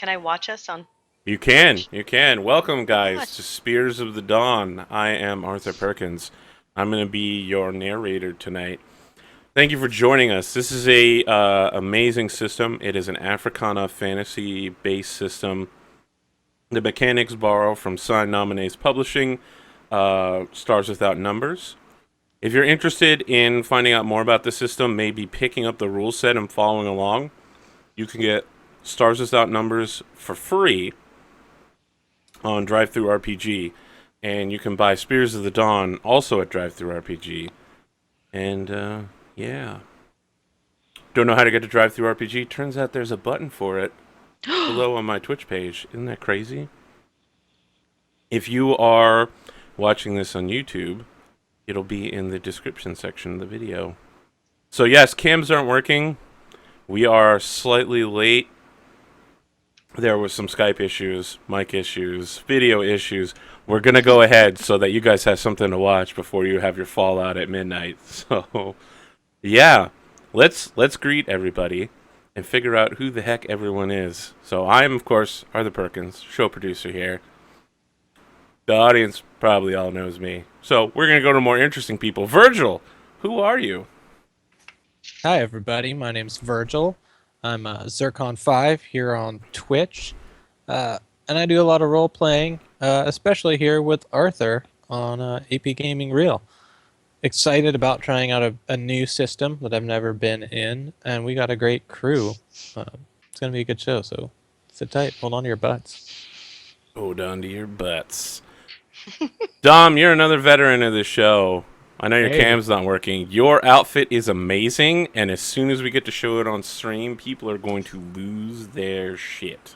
Can I watch us on? You can. You can. Welcome, guys, to Spears of the Dawn. I am Arthur Perkins. I'm going to be your narrator tonight. Thank you for joining us. This is a amazing system. It is an Africana fantasy-based system. The mechanics borrow from Sign Nominates Publishing, Stars Without Numbers. If you're interested in finding out more about the system, maybe picking up the rule set and following along, you can get Stars Without Numbers for free on DriveThruRPG, and you can buy Spears of the Dawn also at DriveThruRPG. And yeah, don't know how to get to DriveThruRPG? Turns out there's a button for it below on my Twitch page. Isn't that crazy? If you are watching this on YouTube, it'll be in the description section of the video. So yes, cams aren't working. We are slightly late. There was some Skype issues, mic issues, video issues. We're going to go ahead so that you guys have something to watch before you have your fallout at midnight. So, yeah, let's greet everybody and figure out who the heck everyone is. So I'm, of course, Arthur Perkins, show producer here. The audience probably all knows me. So we're going to go to more interesting people. Virgil, who are you? Hi, everybody. My name's Virgil. I'm Zircon5 here on Twitch, and I do a lot of role-playing, especially here with Arthur on APGamingREAL. Excited about trying out a new system that I've never been in, and we got a great crew. It's going to be a good show, so sit tight. Hold on to your butts. Hold on to your butts. Dom, you're another veteran of the show. I know your cam's not working. Your outfit is amazing, and as soon as we get to show it on stream, people are going to lose their shit.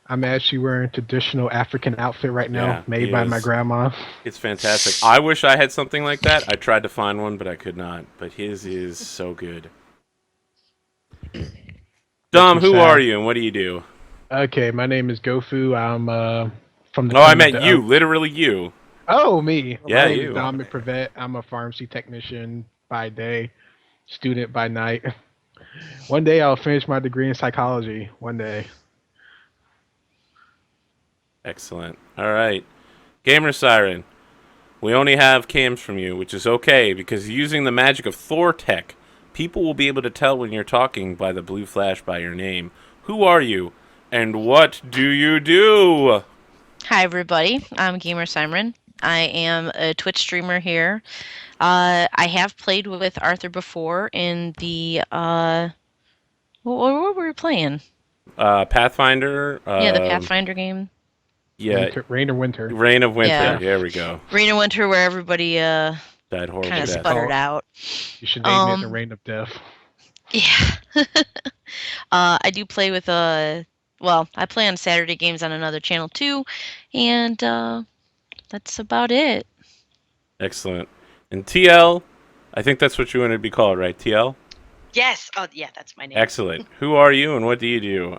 I'm actually wearing a traditional African outfit right now, made by my grandma. It's fantastic. I wish I had something like that. I tried to find one, but I could not. But his is so good. Dom, who are you, and what do you do? Okay, my name is Goffu. I'm from the... Oh, I meant you. Literally you. Oh, me. Yeah, my name you. is Dominic Prevet. I'm a pharmacy technician by day, student by night. One day I'll finish my degree in psychology. One day. Excellent. All right. Gamer Siren, we only have cams from you, which is okay, because using the magic of Thor tech, people will be able to tell when you're talking by the blue flash by your name. Who are you, and what do you do? Hi, everybody. I'm Gamer Simon. I am a Twitch streamer here. I have played with Arthur before in the... what were we playing? Pathfinder. Yeah, the Pathfinder game. Yeah. Rain or Winter. Rain of Winter. Yeah. There we go. Rain of Winter, where everybody died horrible kind of death. sputtered out. You should name it the Rain of Death. Yeah. I do play with... well, I play on Saturday games on another channel, too. And that's about it. Excellent. And TL, I think that's what you want to be called, right? TL? Yes. Oh, yeah, that's my name. Excellent. Who are you, and what do you do?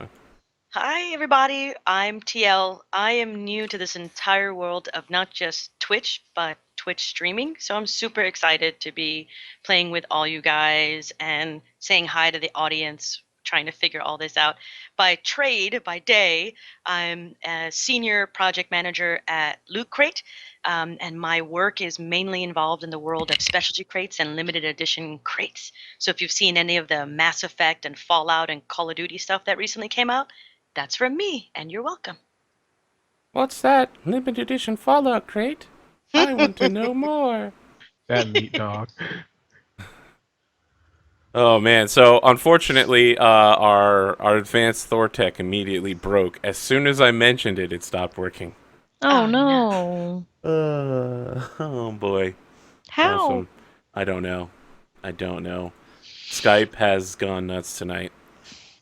Hi, everybody. I'm TL. I am new to this entire world of not just Twitch, but Twitch streaming. So I'm super excited to be playing with all you guys and saying hi to the audience, trying to figure all this out. By trade, by day, I'm a senior project manager at Loot Crate, and my work is mainly involved in the world of specialty crates and limited edition crates. So if you've seen any of the Mass Effect and Fallout and Call of Duty stuff that recently came out, that's from me, and you're welcome. What's that limited edition Fallout crate? I want to know more. That meat dog. Oh man, so unfortunately, our advanced Thor tech immediately broke. As soon as I mentioned it, it stopped working. Oh, no. Oh boy. How? Awesome. I don't know. Skype has gone nuts tonight.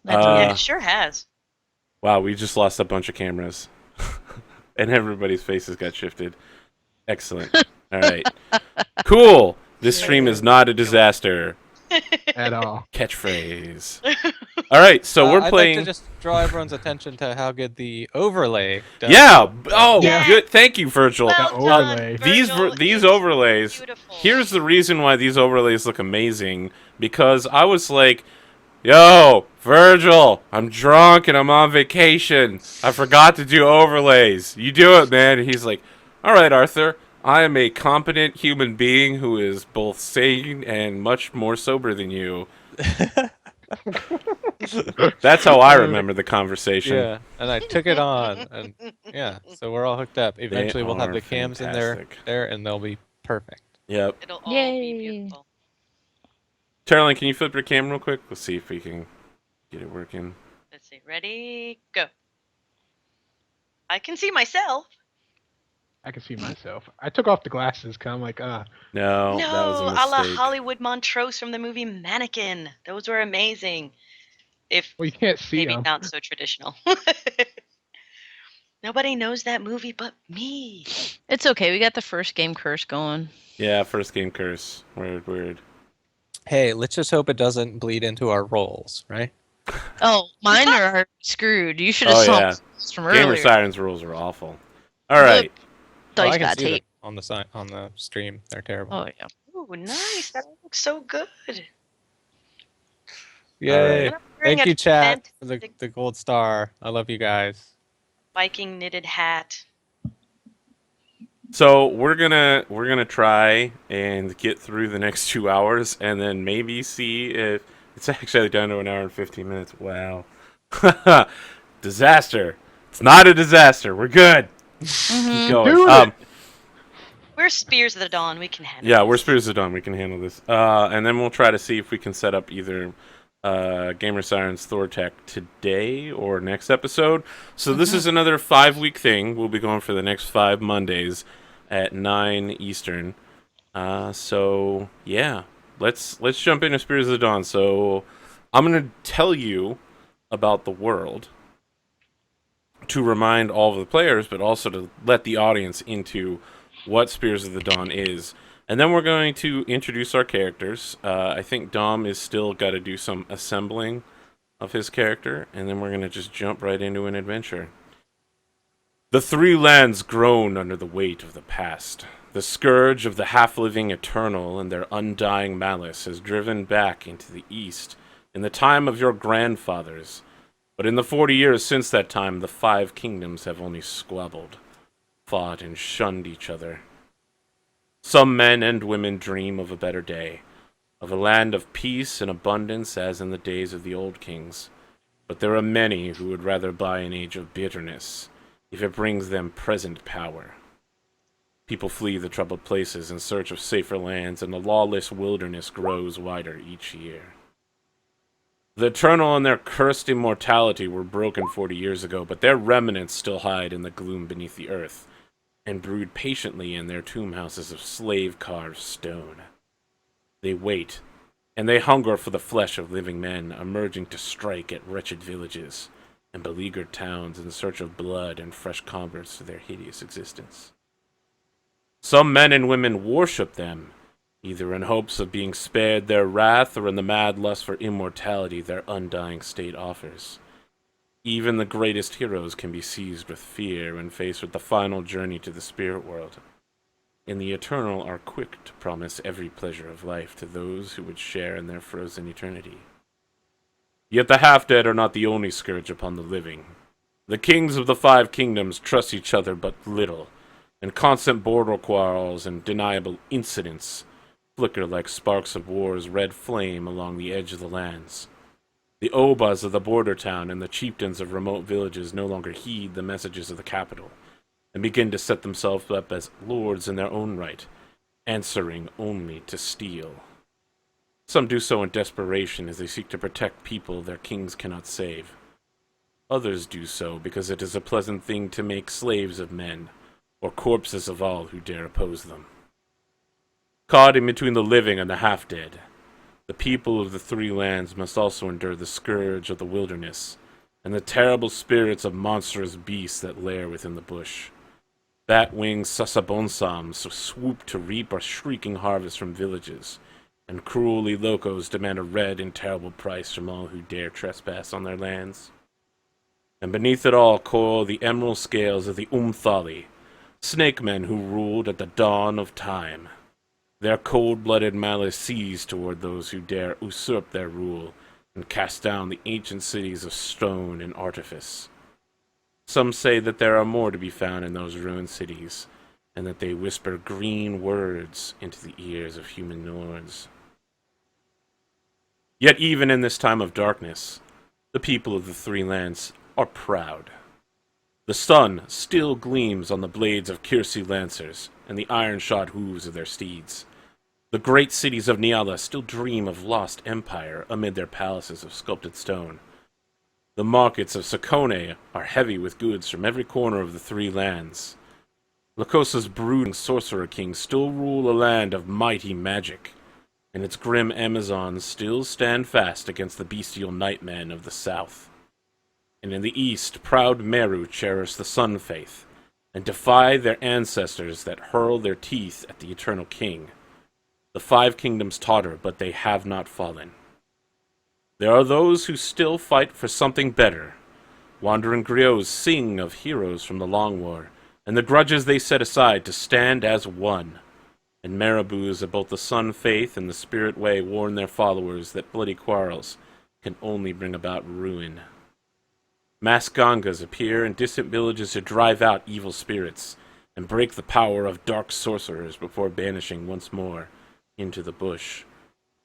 Yeah, it sure has. Wow, we just lost a bunch of cameras. And everybody's faces got shifted. Excellent. All right. Cool. This stream is not a disaster. At all. Catchphrase. All right, so we're playing. I'd like to just draw everyone's attention to how good the overlay does. Yeah. Oh, Yeah. good. Thank you, Virgil. Well done, overlay. Virgil. These It's overlays. beautiful. Here's the reason why these overlays look amazing. Because I was like, yo, Virgil, I'm drunk and I'm on vacation. I forgot to do overlays. You do it, man. And he's like, all right, Arthur. I am a competent human being who is both sane and much more sober than you. That's how I remember the conversation. Yeah, and I took it on, and yeah, so we're all hooked up. They Eventually, we'll have are the cams in fantastic. there, and they'll be perfect. Yep. It'll all be Yay. beautiful. Caroline, can you flip your camera real quick? Let's see if we can get it working. Let's see. Ready? Go. I can see myself. I can see myself. I took off the glasses because I'm like, No, No, that was a a la mistake. Hollywood Montrose from the movie Mannequin. Those were amazing. If well, you can't see maybe them. not so traditional. Nobody knows that movie but me. It's okay. We got the first game curse going. Yeah, first game curse. Weird. Hey, let's just hope it doesn't bleed into our rolls, right? Oh, mine are screwed. You should have Oh, saw yeah. this from Gamer earlier. Sirens rules are awful. All right. Dice I can got see them tape. on the stream. They're terrible. Oh yeah. Ooh, nice. That looks so good. Yay! And I'm wearing Thank a you, chat, for fantastic the gold star. I love you guys. Viking knitted hat. So we're gonna try and get through the next 2 hours, and then maybe see if it's actually down to an hour and 15 minutes. Wow, disaster! It's not a disaster. We're good. Keep going. Do it! We're Spears of the Dawn. We can handle Yeah, we're this. Spirits of Dawn. We can handle this. And then we'll try to see if we can set up either Gamer Sirens Thortech today or next episode. So this is another 5-week thing. We'll be going for the next 5 Mondays at 9 Eastern. So yeah, let's jump into Spirits of the Dawn. So I'm gonna tell you about the world to remind all of the players, but also to let the audience into what Spears of the Dawn is. And then we're going to introduce our characters. I think Dom is still got to do some assembling of his character, and then we're going to just jump right into an adventure. The three lands groan under the weight of the past. The scourge of the half-living eternal and their undying malice has driven back into the east in the time of your grandfathers. But in the 40 years since that time, the 5 kingdoms have only squabbled, fought, and shunned each other. Some men and women dream of a better day, of a land of peace and abundance as in the days of the old kings. But there are many who would rather buy an age of bitterness, if it brings them present power. People flee the troubled places in search of safer lands, and the lawless wilderness grows wider each year. The Eternal and their cursed immortality were broken 40 years ago, but their remnants still hide in the gloom beneath the earth, and brood patiently in their tomb houses of slave-carved stone. They wait, and they hunger for the flesh of living men, emerging to strike at wretched villages and beleaguered towns in search of blood and fresh converts to their hideous existence. Some men and women worship them, either in hopes of being spared their wrath or in the mad lust for immortality their undying state offers. Even the greatest heroes can be seized with fear when faced with the final journey to the spirit world, and the Eternal are quick to promise every pleasure of life to those who would share in their frozen eternity. Yet the half-dead are not the only scourge upon the living. The kings of the 5 kingdoms trust each other but little, and constant border quarrels and deniable incidents flicker like sparks of war's red flame along the edge of the lands. The Obas of the border town and the chieftains of remote villages no longer heed the messages of the capital, and begin to set themselves up as lords in their own right, answering only to steal. Some do so in desperation as they seek to protect people their kings cannot save. Others do so because it is a pleasant thing to make slaves of men, or corpses of all who dare oppose them. Caught in between the living and the half-dead, the people of the 3 lands must also endure the scourge of the wilderness, and the terrible spirits of monstrous beasts that lair within the bush. Bat-winged sasabonsams swoop to reap a shrieking harvest from villages, and cruelly locos demand a red and terrible price from all who dare trespass on their lands. And beneath it all coil the emerald scales of the Umthali, snake men who ruled at the dawn of time. Their cold-blooded malice sees toward those who dare usurp their rule, and cast down the ancient cities of stone and artifice. Some say that there are more to be found in those ruined cities, and that they whisper green words into the ears of human lords. Yet even in this time of darkness, the people of the Three Lands are proud. The sun still gleams on the blades of Kirsi lancers and the iron-shod hooves of their steeds. The great cities of Niala still dream of lost empire amid their palaces of sculpted stone. The markets of Sakone are heavy with goods from every corner of the Three Lands. Lakosa's brooding sorcerer kings still rule a land of mighty magic, and its grim Amazons still stand fast against the bestial nightmen of the south. And in the east, proud Meru cherish the sun faith, and defy their ancestors that hurl their teeth at the eternal king. The five kingdoms totter, but they have not fallen. There are those who still fight for something better. Wandering griots sing of heroes from the Long War, and the grudges they set aside to stand as one. And marabous of both the Sun Faith and the Spirit Way warn their followers that bloody quarrels can only bring about ruin. Mass Gangas appear in distant villages to drive out evil spirits and break the power of dark sorcerers before banishing once more into the bush.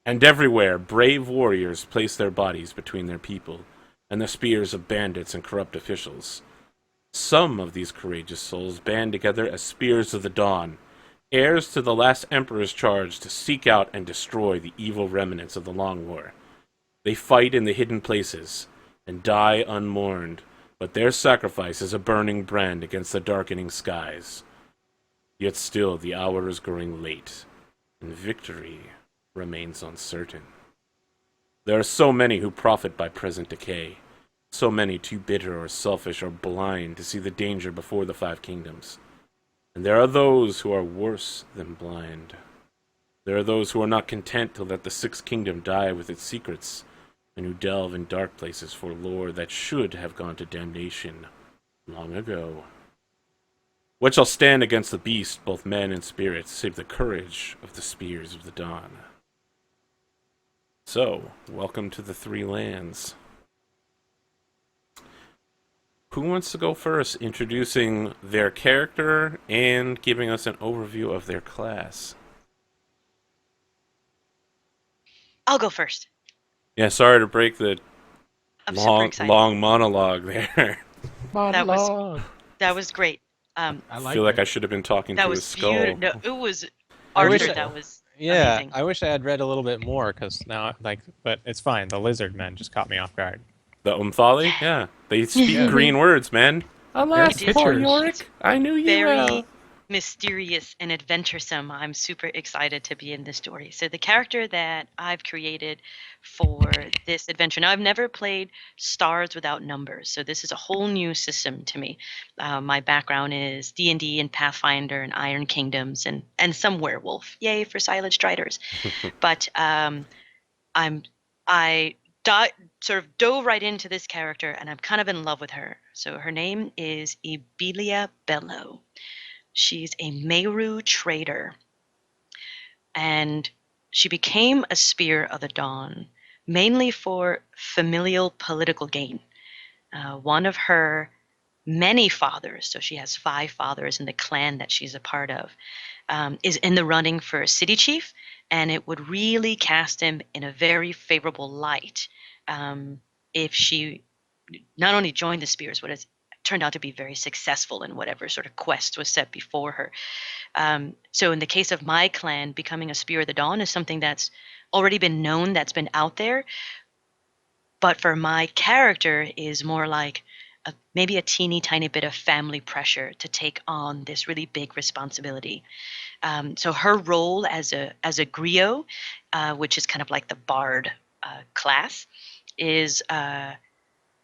And everywhere, brave warriors place their bodies between their people and the spears of bandits and corrupt officials. Some of these courageous souls band together as Spears of the Dawn, heirs to the last Emperor's charge to seek out and destroy the evil remnants of the Long War. They fight in the hidden places and die unmourned, but their sacrifice is a burning brand against the darkening skies. Yet still the hour is growing late, and victory remains uncertain. There are so many who profit by present decay, so many too bitter or selfish or blind to see the danger before the five kingdoms. And there are those who are worse than blind. There are those who are not content to let the sixth kingdom die with its secrets, and who delve in dark places for lore that should have gone to damnation long ago. What shall stand against the beast, both men and spirits, save the courage of the Spears of the Dawn? So, welcome to the Three Lands. Who wants to go first, introducing their character and giving us an overview of their class? I'll go first. Yeah, sorry to break the I'm super excited. long monologue there. Monologue. That was great. I I like feel like that. I should have been talking That to was his skull. beautiful. No, it was I wish Arthur. I- That was Yeah, amazing. I wish I had read a little bit more because now, but it's fine. The lizard men just caught me off guard. The Umthali? Yeah. They speak Yeah. green words, man. Alas, It is poor pictures. Yorick, I knew you Very well. mysterious and adventuresome. I'm super excited to be in this story. So the character that I've created for this adventure. Now I've never played Stars Without Numbers, so this is a whole new system to me. My background is D&D and Pathfinder and Iron Kingdoms and some werewolf. Yay for Silent Striders! But sort of dove right into this character, and I'm kind of in love with her. So her name is Ebelia Bello. She's a Meru trader, and she became a Spear of the Dawn mainly for familial political gain. One of her many fathers, so she has 5 fathers in the clan that she's a part of, is in the running for a city chief, and it would really cast him in a very favorable light if she not only joined the Spears, but has turned out to be very successful in whatever sort of quest was set before her. So in the case of my clan, becoming a Spear of the Dawn is something that's already been known, that's been out there. But for my character is more like maybe a teeny tiny bit of family pressure to take on this really big responsibility. So her role as a griot, which is kind of like the bard class, is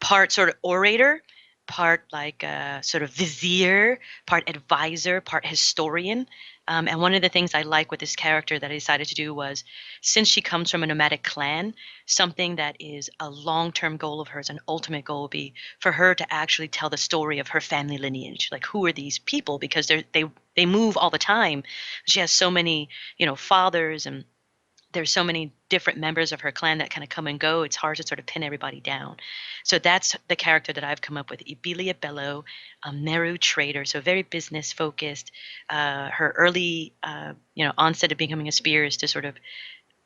part sort of orator, part like sort of vizier, part advisor, part historian. And one of the things I like with this character that I decided to do was, since she comes from a nomadic clan, something that is a long-term goal of hers, an ultimate goal would be for her to actually tell the story of her family lineage. Like, who are these people? Because they move all the time. She has so many, fathers and there's so many different members of her clan that kind of come and go. It's hard to sort of pin everybody down. So that's the character that I've come up with: Ibelia Bello, a Meru trader, so very business focused. Her early, onset of becoming a spear is to sort of,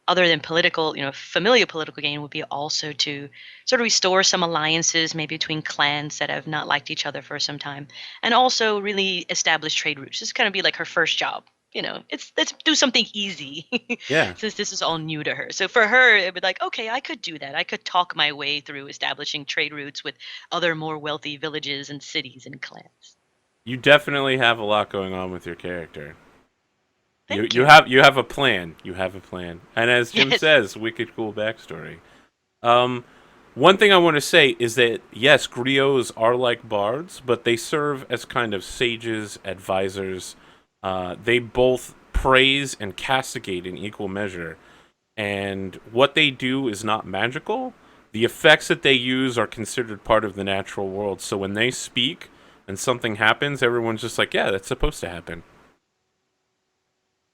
other than political, familial political gain, would be also to sort of restore some alliances, maybe between clans that have not liked each other for some time, and also really establish trade routes. This is kind of be like her first job. It's let's do something easy Yeah. since this is all new to her. So for her, it would be like, okay, I could do that. I could talk my way through establishing trade routes with other more wealthy villages and cities and clans. You definitely have a lot going on with your character. Thank You you. have a plan. You have a plan. And as Jim Yes. says, wicked cool backstory. One thing I want to say is that yes, griots are like bards, but they serve as kind of sages, advisors. They both praise and castigate in equal measure, and what they do is not magical. The effects that they use are considered part of the natural world. So when they speak and something happens, everyone's just like, "Yeah, that's supposed to happen."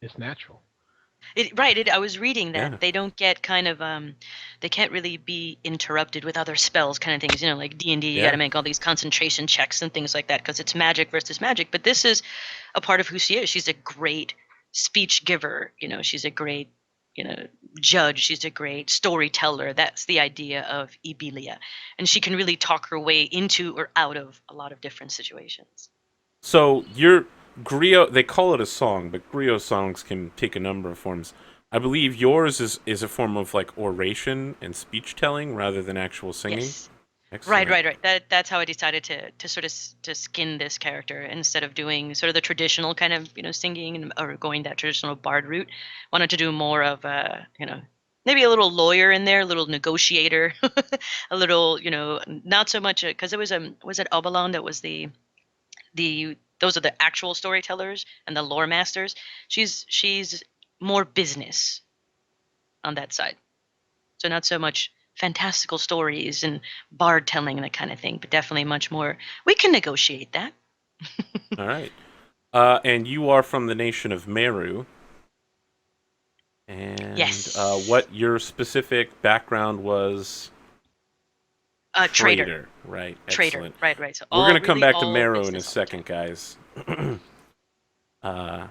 It's natural. Right. I was reading Yeah. that they don't get kind of they can't really be interrupted with other spells, kind of things. Like D&D, you got Yeah. to make all these concentration checks and things like that because it's magic versus magic. But this is a part of who she is. She's a great speech giver. She's a great judge. She's a great storyteller. That's the idea of Ibelia, and she can really talk her way into or out of a lot of different situations. So your griot, they call it a song, but griot songs can take a number of forms. I believe yours is a form of like oration and speech telling rather than actual singing. Yes. Excellent. Right. That's how I decided to sort of to skin this character instead of doing sort of the traditional kind of singing or going that traditional bard route. Wanted to do more of maybe a little lawyer in there, a little negotiator, a little not so much because it was it Obalon that was the those are the actual storytellers and the lore masters. She's more business on that side. So not so much fantastical stories and bard telling and that kind of thing, but definitely much more. We can negotiate that. All right. And you are from the nation of Meru. And Yes. what your specific background was? Trader. Right. Trader. Excellent. Right. So We're going to come really back to all Meru in a business all the second, time. guys. uh,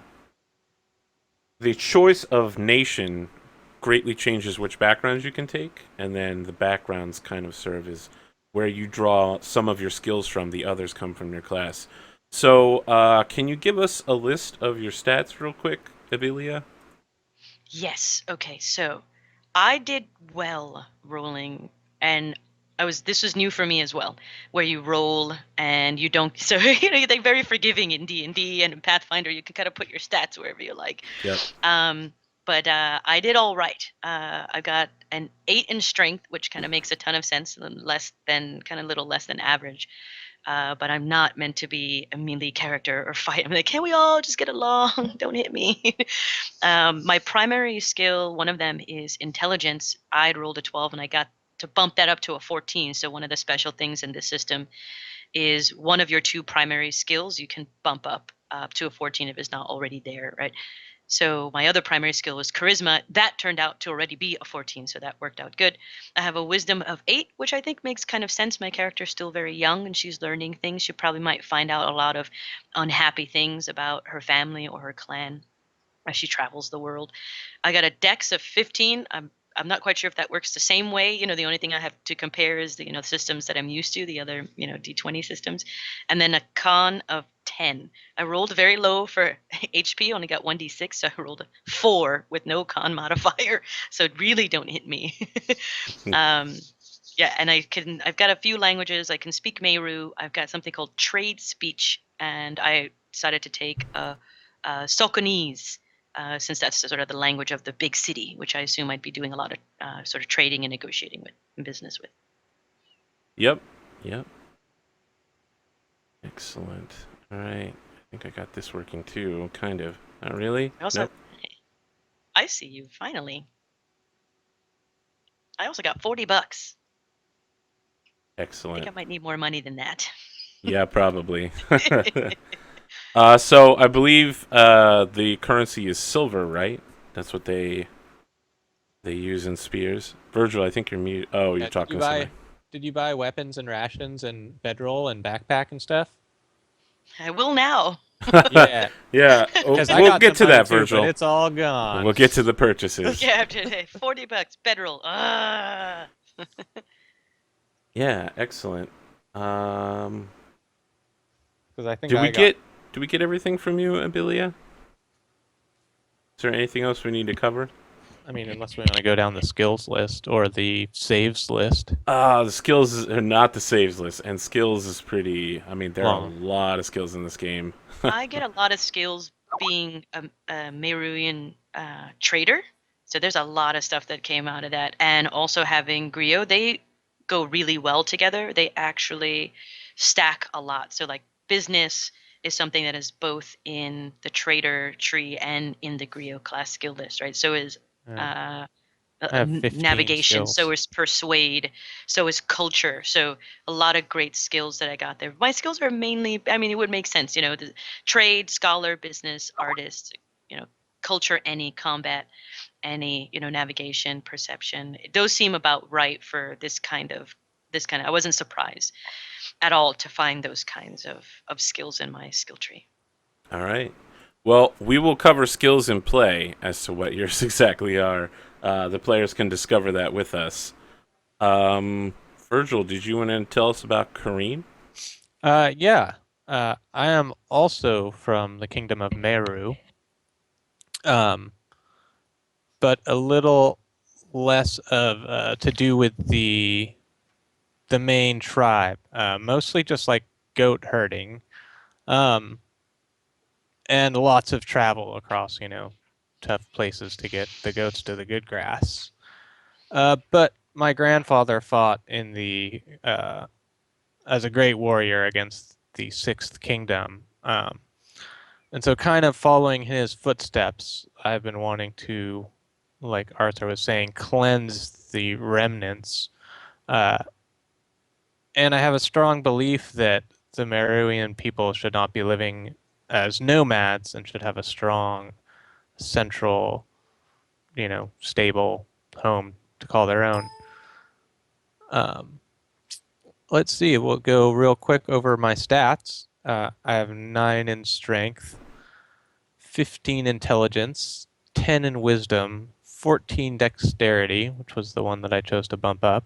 the choice of nation greatly changes which backgrounds you can take, and then the backgrounds kind of serve as where you draw some of your skills from. The others come from your class. So, can you give us a list of your stats real quick, Abilia? Yes. Okay. So I did well rolling, and this was new for me as well, where you roll and you don't. So they're very forgiving in D&D and in Pathfinder. You can kind of put your stats wherever you like. Yep. But I did all right. I got an 8 in strength, which kind of makes a ton of sense, little less than average. But I'm not meant to be a melee character or fight. I'm like, can we all just get along? Don't hit me. My primary skill, one of them is intelligence. I'd rolled a 12 and I got to bump that up to a 14. So one of the special things in this system is one of your 2 primary skills you can bump up to a 14 if it's not already there, right? So my other primary skill was charisma. That turned out to already be a 14, so that worked out good. I have a wisdom of 8, which I think makes kind of sense. My character's still very young and she's learning things. She probably might find out a lot of unhappy things about her family or her clan as she travels the world. I got a dex of 15. I'm not quite sure if that works the same way. The only thing I have to compare is the systems that I'm used to, the other D20 systems, and then a con of 10. I rolled very low for HP, only got 1d6, so I rolled a 4 with no con modifier. So really don't hit me. um, yeah, and I've got a few languages. I can speak Meru. I've got something called trade speech, and I decided to take Soconese, since that's sort of the language of the big city, which I assume I'd be doing a lot of sort of trading and negotiating with and business with. Yep. Excellent. All right. I think I got this working too, kind of. Not really? I also, Nope. I see you finally. I also got $40. I Excellent. think I might need more money than that. Yeah, probably. So I believe the currency is silver, right? That's what they. they use in spears. Virgil, I think you're mute. Oh, you're Yeah, talking to somebody. did you buy weapons and rations and bedroll and backpack and stuff? I will now. Yeah, Yeah, because I we'll got get some to money that, too, but Virgil. it's all gone. We'll get to the purchases. Yeah, today $40 bedroll. Ah. Yeah, excellent. Um, Because I think did we I got. get everything from you, Abilia? Is there anything else we need to cover? I mean, unless we want to go down the skills list or the saves list. The skills are not the saves list, and skills is pretty. I mean, there are a Long. lot of skills in this game. I get a lot of skills being a Meruian trader. So there's a lot of stuff that came out of that. And also having Griot, they go really well together. They actually stack a lot. So, like, business is something that is both in the trader tree and in the Griot class skill list, right? So is Yeah. uh, I have 15 navigation, so skills. is persuade, so is culture. So a lot of great skills that I got there. My skills are mainly, I mean, it would make sense, the trade, scholar, business, artist, culture, any combat, any, navigation, perception. Those seem about right for this kind of. I wasn't surprised at all to find those kinds of skills in my skill tree. All right. Well, we will cover skills in play as to what yours exactly are. The players can discover that with us. Virgil, did you want to tell us about Karim? Yeah. I am also from the kingdom of Meru. But a little less of to do with the main tribe. Mostly just like goat herding. And lots of travel across, tough places to get the goats to the good grass. But my grandfather fought in the as a great warrior against the Sixth Kingdom. And so kind of following his footsteps, I've been wanting to, like Arthur was saying, cleanse the remnants. Uh, and I have a strong belief that the Merovingian people should not be living as nomads and should have a strong central, stable home to call their own. Let's see, we'll go real quick over my stats. I have 9 in strength, 15 intelligence, 10 in wisdom, 14 dexterity, which was the one that I chose to bump up,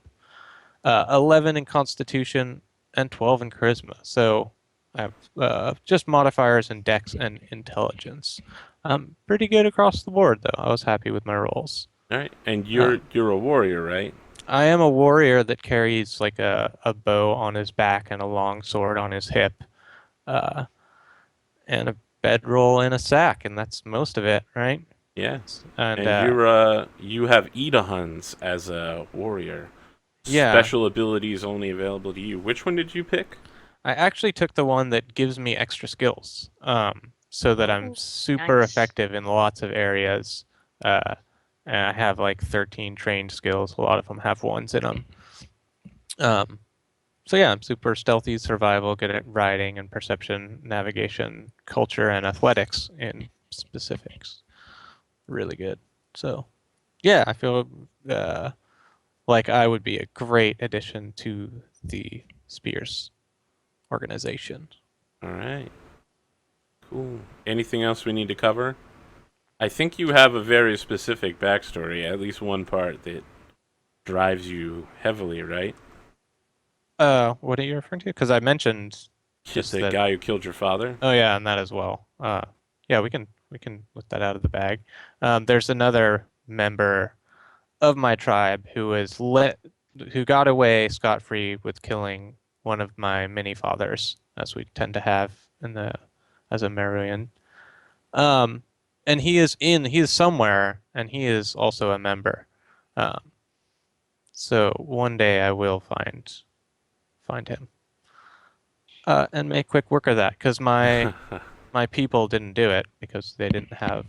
11 in constitution, and 12 in charisma. So I have just modifiers in dex and intelligence. Pretty good across the board, though. I was happy with my rolls. All right, and you're a warrior, right? I am a warrior that carries like a bow on his back and a long sword on his hip, and a bedroll in a sack, and that's most of it, right? Yes. And you have Idahuns as a warrior. Yeah. Special abilities only available to you. Which one did you pick? I actually took the one that gives me extra skills, so that I'm super Nice. effective in lots of areas. And I have like 13 trained skills. A lot of them have ones in them. So yeah, I'm super stealthy, survival, good at riding and perception, navigation, culture, and athletics in specifics. Really good. So yeah, I feel like I would be a great addition to the Spears organization. All right. Cool. Anything else we need to cover? I think you have a very specific backstory, at least one part that drives you heavily, right? What are you referring to? Because I mentioned Just the guy who killed your father. Oh yeah, and that as well. Yeah, we can let that out of the bag. There's another member of my tribe who got away scot-free with killing one of my mini fathers, as we tend to have as a Meruian. And he is somewhere, and he is also a member. So one day I will find him. And make quick work of that, because my people didn't do it because they didn't have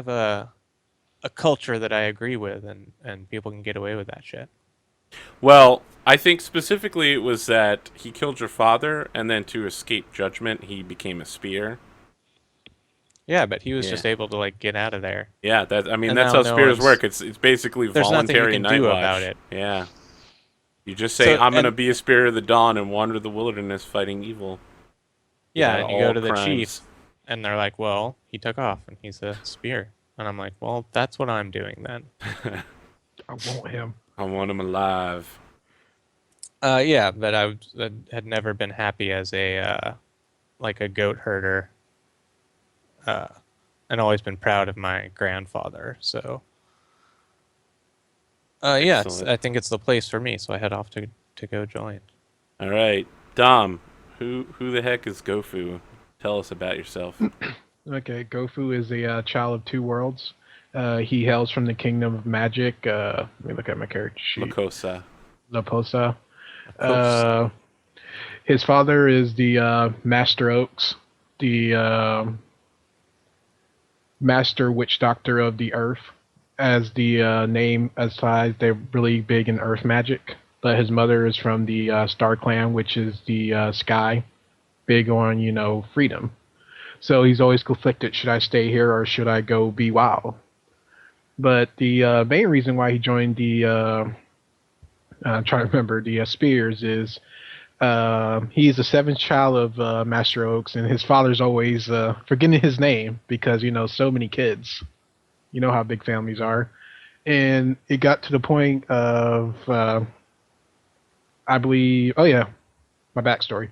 a culture that I agree with, and people can get away with that shit. Well, I think specifically it was that he killed your father, and then to escape judgment, he became a spear. Yeah, but he was Yeah. just able to like get out of there. Yeah, that I mean And that's now how no spears one's- work. It's basically There's nothing you voluntary can night do watch. about it. Yeah. You just say, So- I'm gonna and- be a spirit of the dawn and wander the wilderness fighting evil. Yeah, Get out and you all go to the crimes. chief, and they're like, "Well, he took off, and he's a spear." And I'm like, "Well, that's what I'm doing then." I want him. I want him alive. Yeah, but I had never been happy as a like a goat herder, and always been proud of my grandfather. So, yeah, Excellent. Uh, I think it's the place for me. So I head off to go join. All right, Dom. Who the heck is Goffu? Tell us about yourself. Okay, Goffu is a child of two worlds. He hails from the kingdom of magic. Let me look at my character sheet. Makosa. Laposa. His father is the Master Oaks, the Master Witch Doctor of the Earth. As the name aside, they're really big in Earth magic. But his mother is from the Star Clan, which is the sky, big on freedom. So he's always conflicted: should I stay here or should I go be wild? But the main reason why he joined the I'm trying to remember the Spears is he's the seventh child of Master Oaks, and his father's always forgetting his name because so many kids. You know how big families are, and it got to the point of I believe. Oh yeah, my backstory.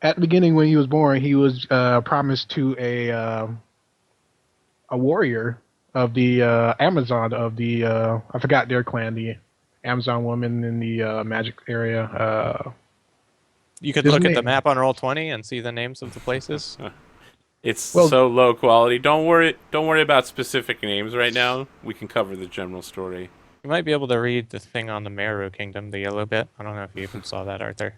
At the beginning, when he was born, he was promised to a warrior of the Amazon of the I forgot their clan, the Amazon woman in the magic area. You could His look at the name. map on Roll20 and see the names of the places. It's Well- so low quality. Don't worry about specific names right now. We can cover the general story. You might be able to read the thing on the Meru Kingdom, the yellow bit. I don't know if you even saw that, Arthur.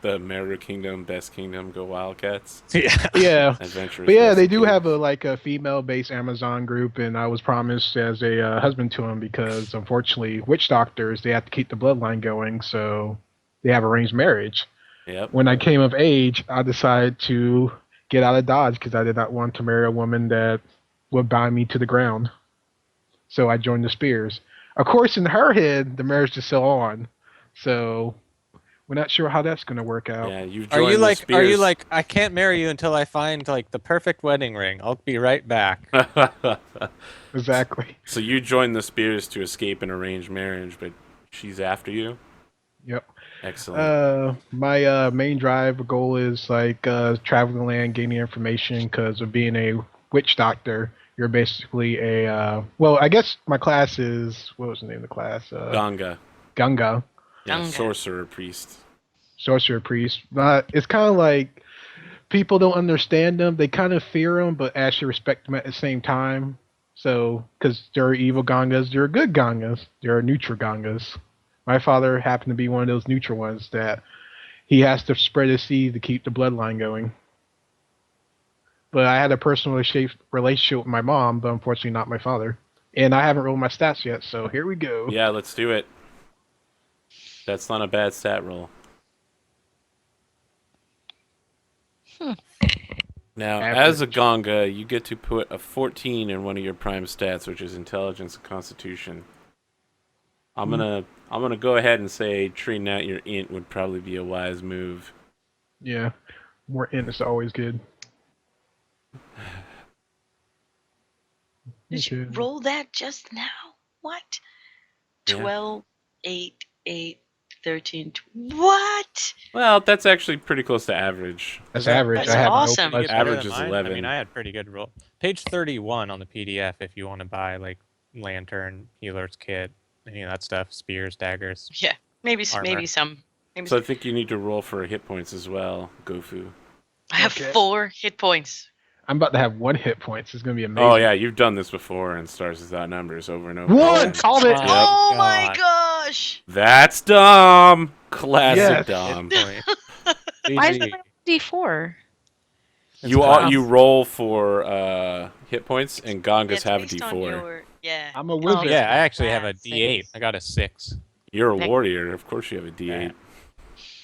The Meru Kingdom, best kingdom, go Wildcats. Yeah. Yeah. Adventurous. But yeah, best they of do kings. have a female-based Amazon group, and I was promised as a husband to him because unfortunately, witch doctors they have to keep the bloodline going, so they have arranged marriage. Yep. When I came of age, I decided to get out of Dodge because I did not want to marry a woman that would bind me to the ground. So I joined the Spears. Of course, in her head, the marriage is still on, so we're not sure how that's going to work out. Yeah, you've Are joined you the like? Spears. Are you like? I can't marry you until I find like the perfect wedding ring. I'll be right back. Exactly. So you joined the Spears to escape an arranged marriage, but she's after you? Yep. Excellent. My main drive goal is like traveling the land, gaining information. Because of being a witch doctor, you're basically a well, I guess my class is what was the name of the class? Ganga. Gunga, Yeah, Ganga. sorcerer priest. sorcerer priest. It's kind of like people don't understand them. They kind of fear them, but actually respect them at the same time. So, because there are evil Gangas, there are good Gangas, there are neutral Gangas. My father happened to be one of those neutral ones that he has to spread his seed to keep the bloodline going. But I had a personal relationship with my mom, but unfortunately not my father. And I haven't rolled my stats yet, so here we go. Yeah, let's do it. That's not a bad stat roll. Now, as a Average. Ganga, you get to put a 14 in one of your prime stats, which is intelligence and constitution. I'm gonna go ahead and say trading out your int would probably be a wise move. Yeah, more int is always good. Did you Okay. roll that just now? What? Yeah. 12, 8, 8, 13. What? Well, that's actually pretty close to average. That's That- average. that's I have awesome. no You get plus. better Average than is mine? 11. I mean, I had pretty good roll. Page 31 on the PDF if you want to buy like lantern, healer's kit, any of that stuff, spears, daggers. Yeah, maybe Armor. maybe some. Maybe So I think you need to roll for hit points as well, Goffu. I have Okay. 4 hit points. I'm about to have 1 hit points. It's gonna be amazing. Oh yeah, you've done this before in Stars Without Numbers over and over. One! again. Called it! Wow. Yep. Oh my God. gosh! That's Dom. Classic Yes. Dom. Hit point. Why is GG. it D4? You roll for hit points, and Gangas It's have a based on D4. your- yeah. I'm a wizard. Yeah, I actually have a Six. D8. I got a 6. You're a Okay. warrior, of course you have a D8.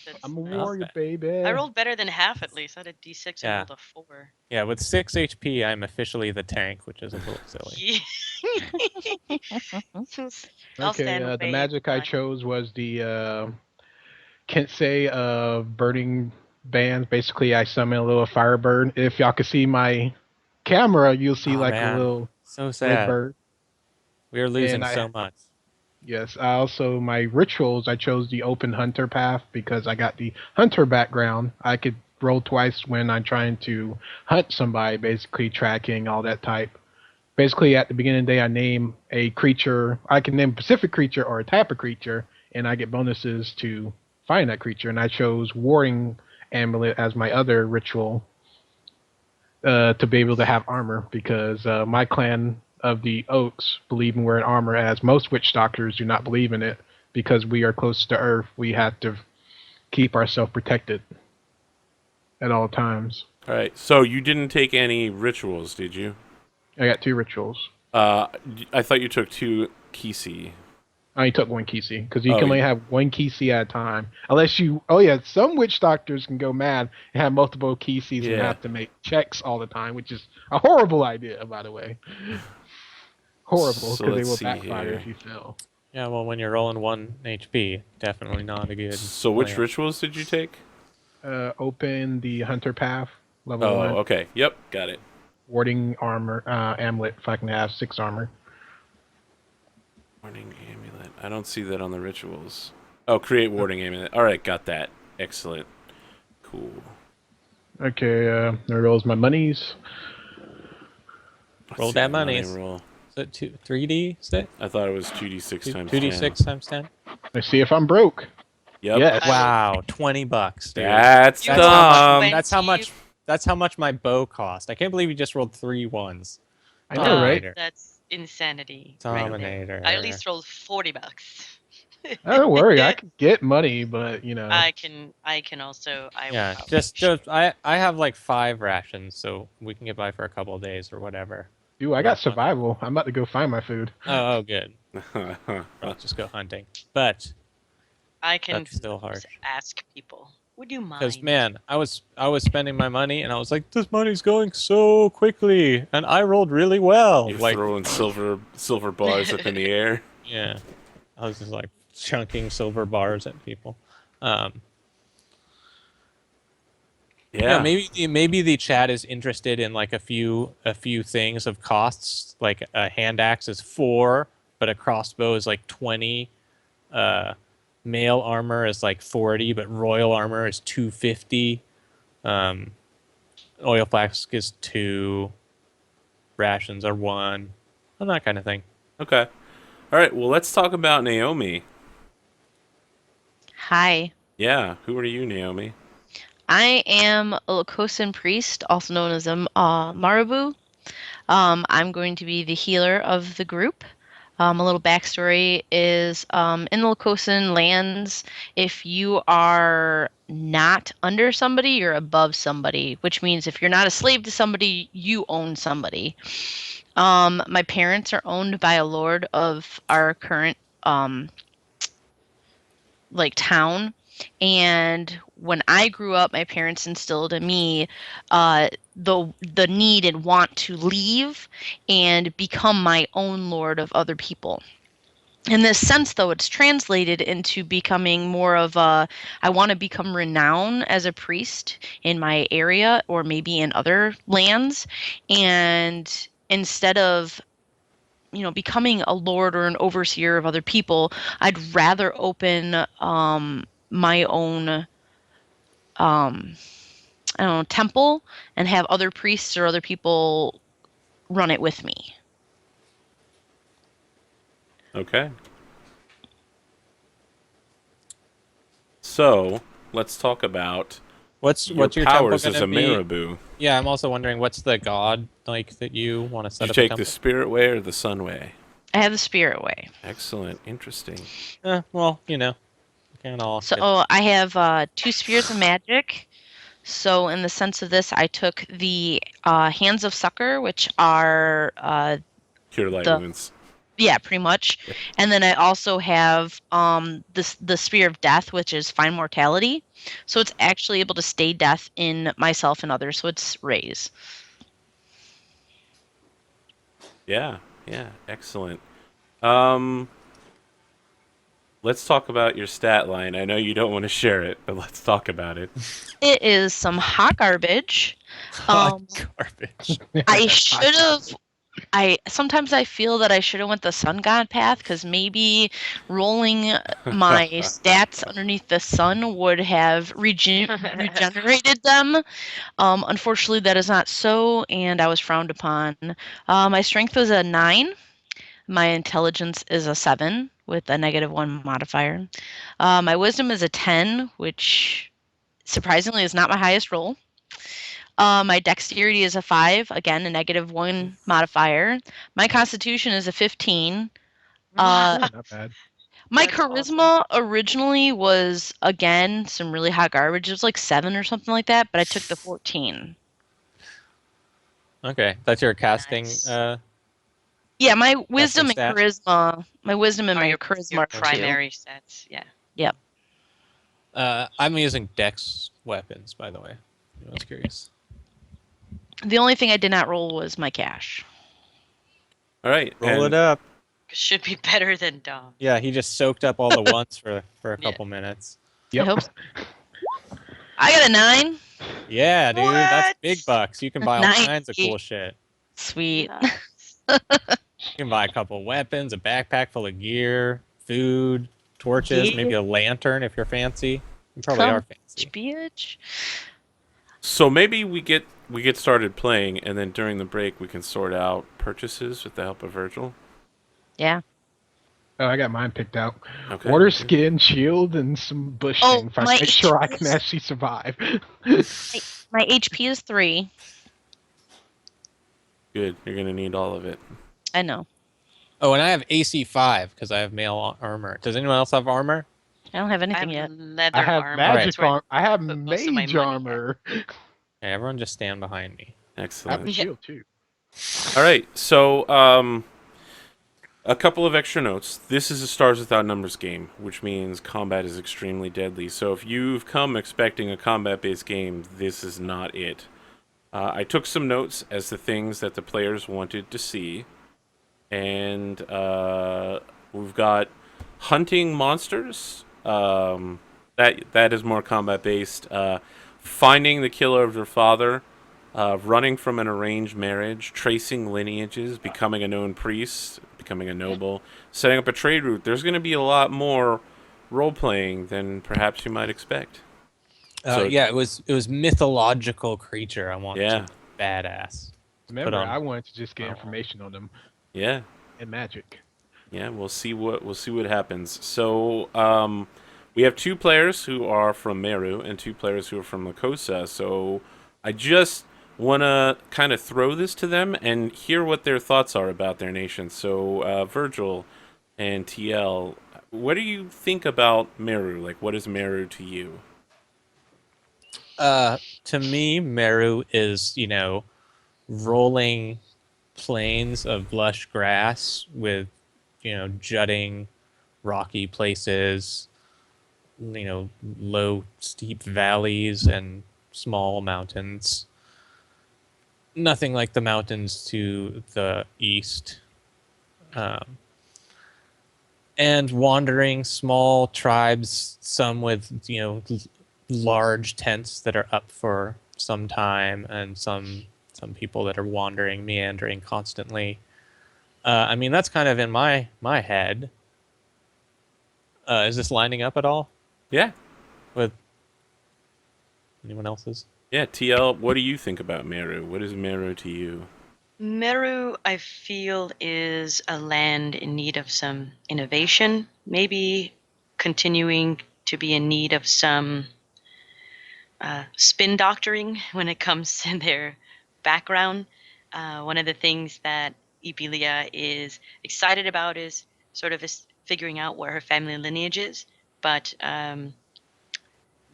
That's I'm a nice. warrior, Okay. baby. I rolled better than half at least. I had a D6 and Yeah. rolled a 4. Yeah, with 6 HP, I'm officially the tank, which is a little silly. Yeah. I'll Okay, stand the way magic I behind. chose was the Kensei burning bands. Basically, I summon a little firebird. If y'all can see my camera, you'll see Oh like a man, little so red sad. bird. We are losing And so much. yes, I also my rituals. I chose the open hunter path because I got the hunter background. I could roll twice when I'm trying to hunt somebody, basically tracking all that type. Basically, at the beginning of the day, I name a creature. I can name a specific creature or a type of creature, and I get bonuses to find that creature. And I chose Warring Amulet as my other ritual to be able to have armor because my clan of the Oaks believe in wearing armor, as most witch doctors do not believe in it because we are close to Earth. We have to keep ourselves protected at all times. All right. So you didn't take any rituals, did you? I got 2 rituals. I thought you took 2 Kisi. I only took 1 Kisi because you Oh, can only have 1 Kisi at a time. Unless you, oh yeah, some witch doctors can go mad and have multiple Kisis and Yeah. have to make checks all the time, which is a horrible idea, by the way. Horrible So because they let's will see backfire here. if you fail. Yeah, well, when you're rolling 1 HP, definitely not a good. So which plan. rituals did you take? Open the hunter path, level Oh, 1. okay. Yep, got it. Warding armor, amulet, if I can have 6 armor. Warding amulet. I don't see that on the rituals. Oh, create warding amulet. All right, got that. Excellent. Cool. Okay, there goes my monies. Let's Roll see that what monies. I roll. Is it 3D6? I thought it was 2d6 times 2D6 times 10? Let's see if I'm broke. Yep. Yes. Wow, $20, dude. That's You That's rolled how dumb. much. That's how 20. much. That's how much my bow cost. I can't believe you just rolled 3 ones. I know, right? That's insanity. Dominator. Right there. I at least rolled $40. Don't worry, I can get money, but you know. I can also Yeah, will just I have like 5 rations, so we can get by for a couple of days or whatever. Dude, I got survival. I'm about to go find my food. Oh, good. I'll just go hunting. But I can that's still hard. just ask people. Would you mind? Because man, I was spending my money and I was like, this money's going so quickly, and I rolled really well. You're Like, throwing silver bars up in the air. yeah, I was just like chunking silver bars at people. Yeah. Maybe the chat is interested in like a few things of costs. Like a hand axe is 4, but a crossbow is like 20. Mail armor is like 40, but royal armor is 250. Oil flask is 2. Rations are 1. And that kind of thing. Okay. All right. Well, let's talk about Naomi. Hi. Yeah. Who are you, Naomi? I am a Lakosan priest, also known as a Marabu. I'm going to be the healer of the group. A little backstory is in the Lakosan lands, if you are not under somebody, you're above somebody, which means if you're not a slave to somebody, you own somebody. My parents are owned by a lord of our current town. And when I grew up, my parents instilled in me the need and want to leave and become my own lord of other people. In this sense, though, it's translated into becoming more of a, I want to become renowned as a priest in my area or maybe in other lands. And instead of becoming a lord or an overseer of other people, I'd rather open my own I don't know, temple and have other priests or other people run it with me. Okay. So let's talk about What's your temple powers as gonna a be? Marabou. Yeah, I'm also wondering what's the god like that you want to set Did you up a take temple? the spirit way or the sun way? I have the spirit way. Excellent. Interesting. Well, can't all. So I have 2 spheres of magic. So in the sense of this, I took the Hands of Succor, which are Cure light the wounds. Yeah, pretty much. And then I also have the Spear of Death, which is Find Mortality. So it's actually able to stay death in myself and others. So it's raise. Yeah, yeah, excellent. Um, let's talk about your stat line. I know you don't want to share it, but let's talk about it. It is some hot garbage. Hot Um, garbage. I should have. I sometimes I feel that I should have went the Sun God path because maybe rolling my stats underneath the sun would have regenerated them. Unfortunately, that is not so, and I was frowned upon. My strength was a 9. My intelligence is a 7 with a -1 modifier. My wisdom is a 10, which surprisingly is not my highest roll. My dexterity is a 5, again, a -1 modifier. My constitution is a 15. Uh, Wow. Not bad. my That's charisma originally was, again, some really hot garbage. It was like 7 or something like that, but I took the 14. Okay, that's your casting Nice. Yeah, my casting wisdom and stat. charisma, my wisdom and Are my your charisma are 2. primary sets? Yeah. Yep. I'm using dex weapons, by the way. I was curious. The only thing I did not roll was my cash. All right, Roll and it up. Should be better than Dom. Yeah, he just soaked up all the ones for a Yeah. couple minutes. I Yep. hope so. I got a 9. Yeah, dude, that's What? big bucks. You can buy all Nice. kinds of cool shit. Sweet. Nice. You can buy a couple weapons, a backpack full of gear, food, torches, maybe a lantern if you're fancy. You probably are fancy. Bitch. so maybe we get started playing, and then during the break we can sort out purchases with the help of Virgil. Yeah. Oh, I got mine picked out. Okay. Water skin, shield, and some bush Oh, thing. If I my make sure I HP can is- actually survive. My HP is 3. Good. You're gonna need all of it. I know. Oh, and I have AC 5 because I have mail armor. Does anyone else have armor? I don't have I anything have yet. leather I have armor. Alright. magic That's where armor. I have put most of my mage money at. armor. Okay, everyone just stand behind me. I have Excellent. a Yeah. shield too. All right. So a couple of extra notes. This is a Stars Without Numbers game, which means combat is extremely deadly. So if you've come expecting a combat-based game, this is not it. I took some notes as to things that the players wanted to see, and we've got hunting monsters. That is more combat-based. Finding the killer of your father. Running from an arranged marriage, tracing lineages, becoming a known priest, becoming a noble, setting up a trade route. There's going to be a lot more role playing than perhaps you might expect. So- Yeah, it was mythological creature. I want Yeah, to badass. Remember, on- I wanted to just get Oh. information on them yeah, and magic. yeah. We'll see what happens. So we have 2 players who are from Meru and 2 players who are from Lakosa. So I just want to kind of throw this to them and hear what their thoughts are about their nation. So, Virgil and TL, what do you think about Meru? Like, what is Meru to you? To me, Meru is, rolling plains of lush grass with, jutting rocky places, low, steep valleys and small mountains. Nothing like the mountains to the east. And wandering small tribes, some with, large tents that are up for some time, and some people that are wandering, meandering constantly. I mean, that's kind of in my head. Is this lining up at all Yeah, with anyone else's? yeah. TL, what do you think about Meru? What is Meru to you? Meru, I feel, is a land in need of some innovation, maybe continuing to be in need of some spin doctoring when it comes to their background. One of the things that Epilia is excited about is sort of figuring out where her family lineage is, but the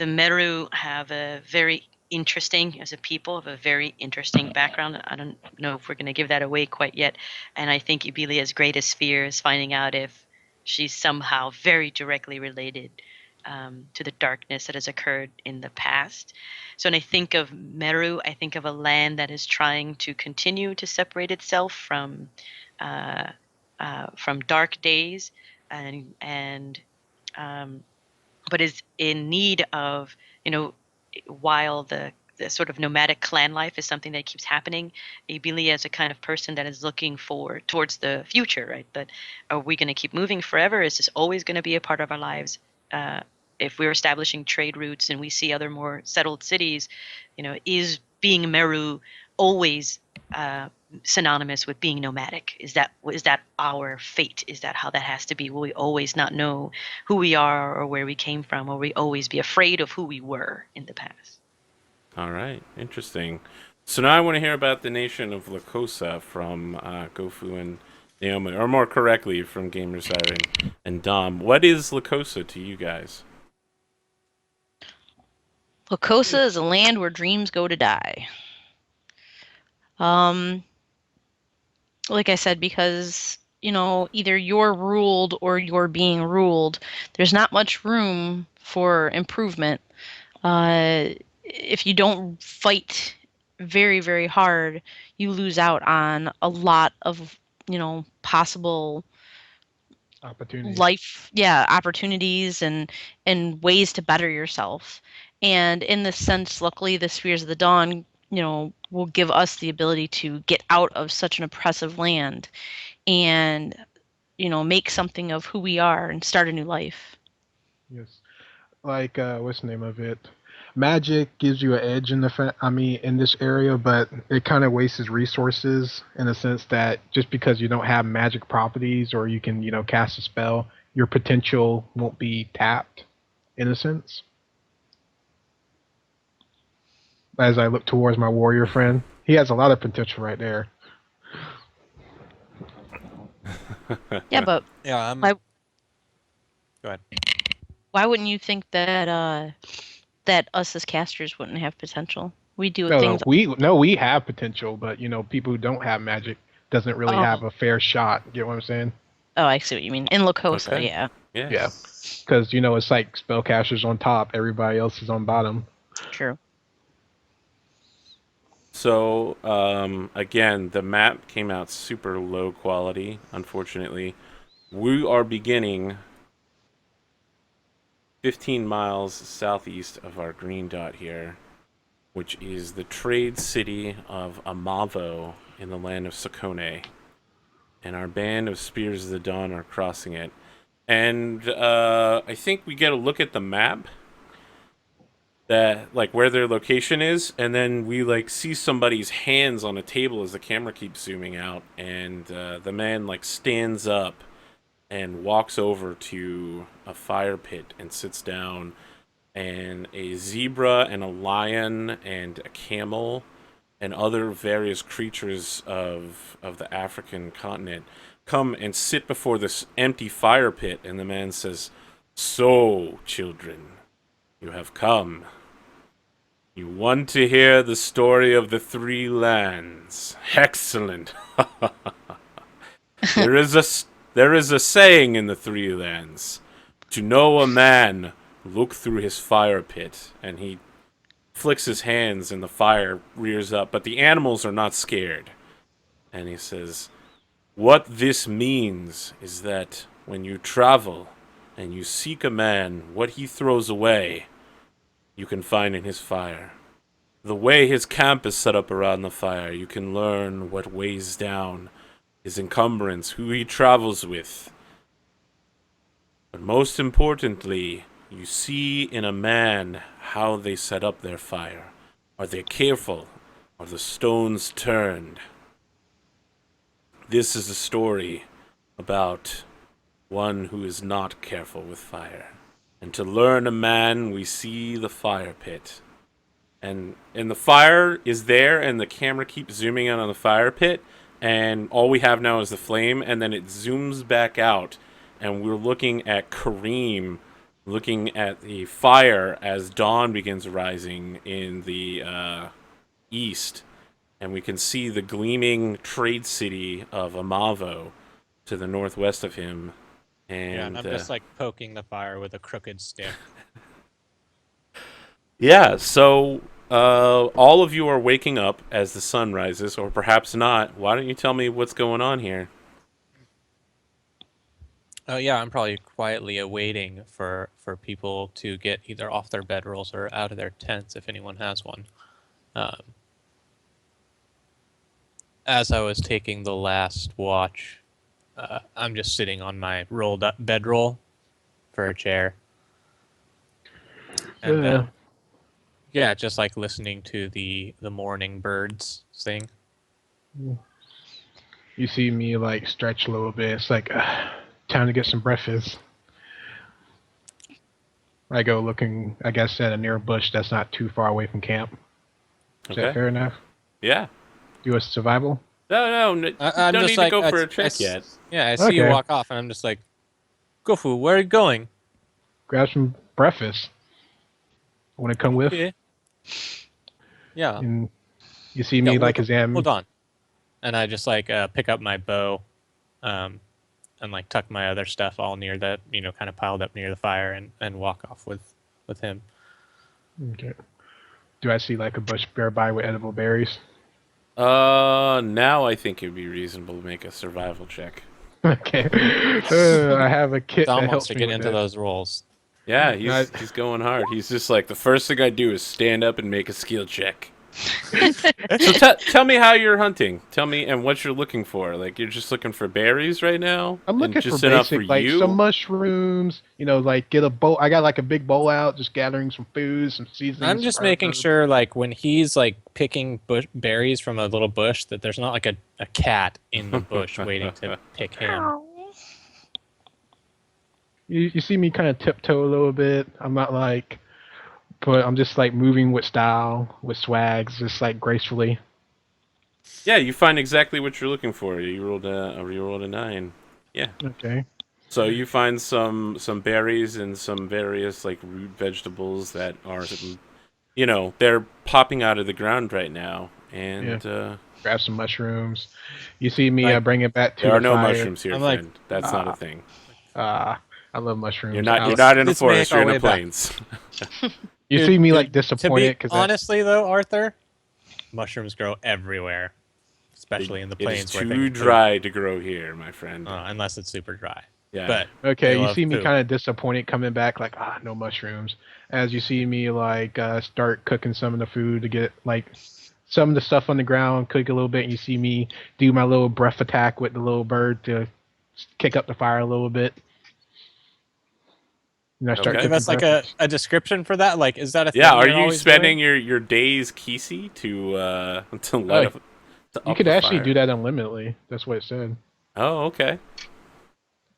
Meru have a very interesting as a people, have a very interesting background. I don't know if we're going to give that away quite yet. And I think Ebelia's greatest fear is finding out if she's somehow very directly related to the darkness that has occurred in the past. So when I think of Meru, I think of a land that is trying to continue to separate itself uh, from dark days, and but is in need of, while the sort of nomadic clan life is something that keeps happening, Abelia is a kind of person that is looking towards the future, right? That are we going to keep moving forever? Is this always going to be a part of our lives? Uh, if we're establishing trade routes and we see other more settled cities, is being Meru always synonymous with being nomadic? Is that our fate? Is that how that has to be? Will we always not know who we are or where we came from? Will we always be afraid of who we were in the past? All right, interesting. So now I want to hear about the nation of Lakosa from Goffu and Naomi, or more correctly, from Gamer Siren and Dom. What is Lakosa to you guys? Lakosa is a land where dreams go to die. Like I said, because either you're ruled or you're being ruled. There's not much room for improvement. If you don't fight very, very hard, you lose out on a lot of possible opportunities and ways to better yourself. And in this sense, luckily, the Spears of the Dawn will give us the ability to get out of such an oppressive land and make something of who we are and start a new life. Yes. Like what's the name of it? Magic gives you an edge in in this area, but it kind of wastes resources in the sense that just because you don't have magic properties or you can cast a spell, your potential won't be tapped in a sense. As I look towards my warrior friend, he has a lot of potential right there. Yeah, but Yeah, I'm. Why- Go ahead. why wouldn't you think that that us as casters wouldn't have potential? We do No, things. we have potential, but people who don't have magic doesn't really Oh, have a fair shot. Get what I'm saying? oh, I see what you mean. In Lakosa, Okay. yeah, Yes. Yeah. Because it's like spellcasters on top, everybody else is on bottom. true. So, again, the map came out super low quality, unfortunately. We are beginning 15 miles southeast of our green dot here, which is the trade city of Amavo in the land of Sakone. And our band of Spears of the Dawn are crossing it. And I think we get a look at the map, that like where their location is, and then we like see somebody's hands on a table as the camera keeps zooming out, and the man like stands up and walks over to a fire pit and sits down, and a zebra and a lion and a camel and other various creatures of the African continent come and sit before this empty fire pit, and the man says, "So, children, you have come. You want to hear the story of the three lands. Excellent." There is a saying in the three lands. To know a man, look through his fire pit. And he flicks his hands and the fire rears up, but the animals are not scared. And he says, what this means is that when you travel and you seek a man, what he throws away, you can find in his fire. The way his camp is set up around the fire, you can learn what weighs down his encumbrance, who he travels with. But most importantly, you see in a man how they set up their fire. Are they careful? Are the stones turned? This is a story about one who is not careful with fire. And to learn a man, we see the fire pit. And the fire is there, and the camera keeps zooming in on the fire pit, and all we have now is the flame, and then it zooms back out, and we're looking at Karim looking at the fire as dawn begins rising in the east, and we can see the gleaming trade city of Amavo to the northwest of him. Yeah, and And I'm just like poking the fire with a crooked stick. yeah, so all of you are waking up as the sun rises, or perhaps not. Why don't you tell me what's going on here? Oh yeah, I'm probably quietly awaiting for people to get either off their bedrolls or out of their tents if anyone has one. Um, as I was taking the last watch, I'm just sitting on my rolled up bedroll for a chair, and Uh, yeah, just like listening to the morning birds sing. you see me like stretch a little bit. It's like time to get some breakfast. I go looking, I guess, at a near bush that's not too far away from camp. Is that Okay. fair enough? Yeah. Do a survival? No, I'm don't just need like to go for a check yet. Yeah, I see you Okay. walk off, and I'm just like, Goffu, where are you going? Grab some breakfast. Want to come with? Okay. Yeah. And you see Yeah, me like examine. hold on. And I just like pick up my bow, and like tuck my other stuff all near that, kind of piled up near the fire, and walk off with him. Okay. Do I see like a bush nearby with edible berries? Now I think it'd be reasonable to make a survival check. Okay. I have a kit Dom that wants helps to me get with into that. those rolls. Yeah, Nice. he's going hard. He's just like, the first thing I do is stand up and make a skill check. So tell me how you're hunting. Tell me and what you're looking for. Like, you're just looking for berries right now? I'm And looking for just enough for basic, like you? some mushrooms. Like get a bowl. I got like a big bowl out, just gathering some food, some seasonings. I'm just some making herbs. sure, like, when he's like picking berries from a little bush, that there's not like a cat in the bush waiting to pick him. You see me kind of tiptoe a little bit. I'm not like, but I'm just like moving with style, with swags, just like gracefully. Yeah, you find exactly what you're looking for. You rolled a 9. Yeah. Okay. So you find some berries and some various like root vegetables that are, they're popping out of the ground right now, and Grab some mushrooms. You see me Like, bring it back to there the are no fire. mushrooms here, I'm like, friend. That's not a thing. I love mushrooms. You're not in a let's forest. make our You're in way the back. plains. You Dude, see me dude, like disappointed to be because honestly though, Arthur, mushrooms grow everywhere, especially in the It is plains where they too can poop. dry to grow here, my friend. Unless it's super dry. Yeah. But okay, they you love see me poop. kind of disappointed coming back, like no mushrooms. As you see me like start cooking some of the food to get like some of the stuff on the ground, cook a little bit, and you see me do my little breath attack with the little bird to kick up the fire a little bit. And I start Okay. Give cooking us like breakfast. a description for that. Like, is that a thing? Yeah. Are you're you always spending doing? your day's kisi to light up to You up could the actually fire? do that unlimitedly. That's what it said. Oh, okay.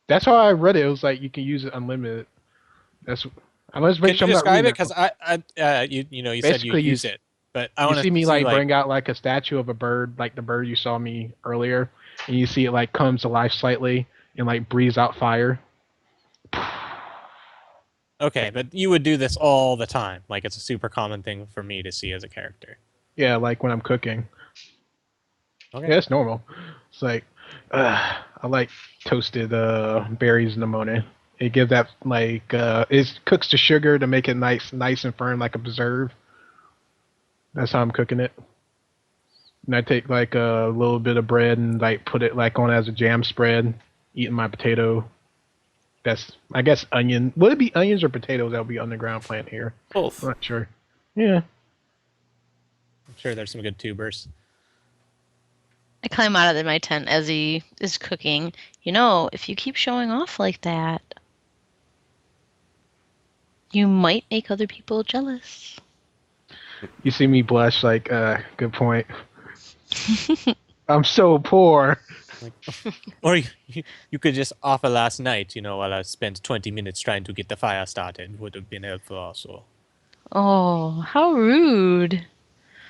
That's how I read it. It was like you can use it unlimited. That's unless make Can sure you I'm not describe reading it? Because you said you Basically, use it, but I you want see me to like bring out like a statue of a bird, like the bird you saw me earlier, and you see it like comes to life slightly and like breathes out fire. Okay, but you would do this all the time. Like, it's a super common thing for me to see as a character. Yeah, like when I'm cooking. Okay. Yeah, it's normal. It's like I like toasted berries in the morning. It gives that like it cooks the sugar to make it nice and firm like a preserve. That's how I'm cooking it. And I take like a little bit of bread and like put it like on as a jam spread, eating my potato. That's I guess onion. Would it be onions or potatoes that would be underground plant here? Both. I'm not sure. Yeah. I'm sure there's some good tubers. I climb out of my tent as he is cooking. If you keep showing off like that, you might make other people jealous. You see me blush like good point. I'm so poor. Or you could just offer last night, while I spent 20 minutes trying to get the fire started. Would have been helpful also. Oh, how rude.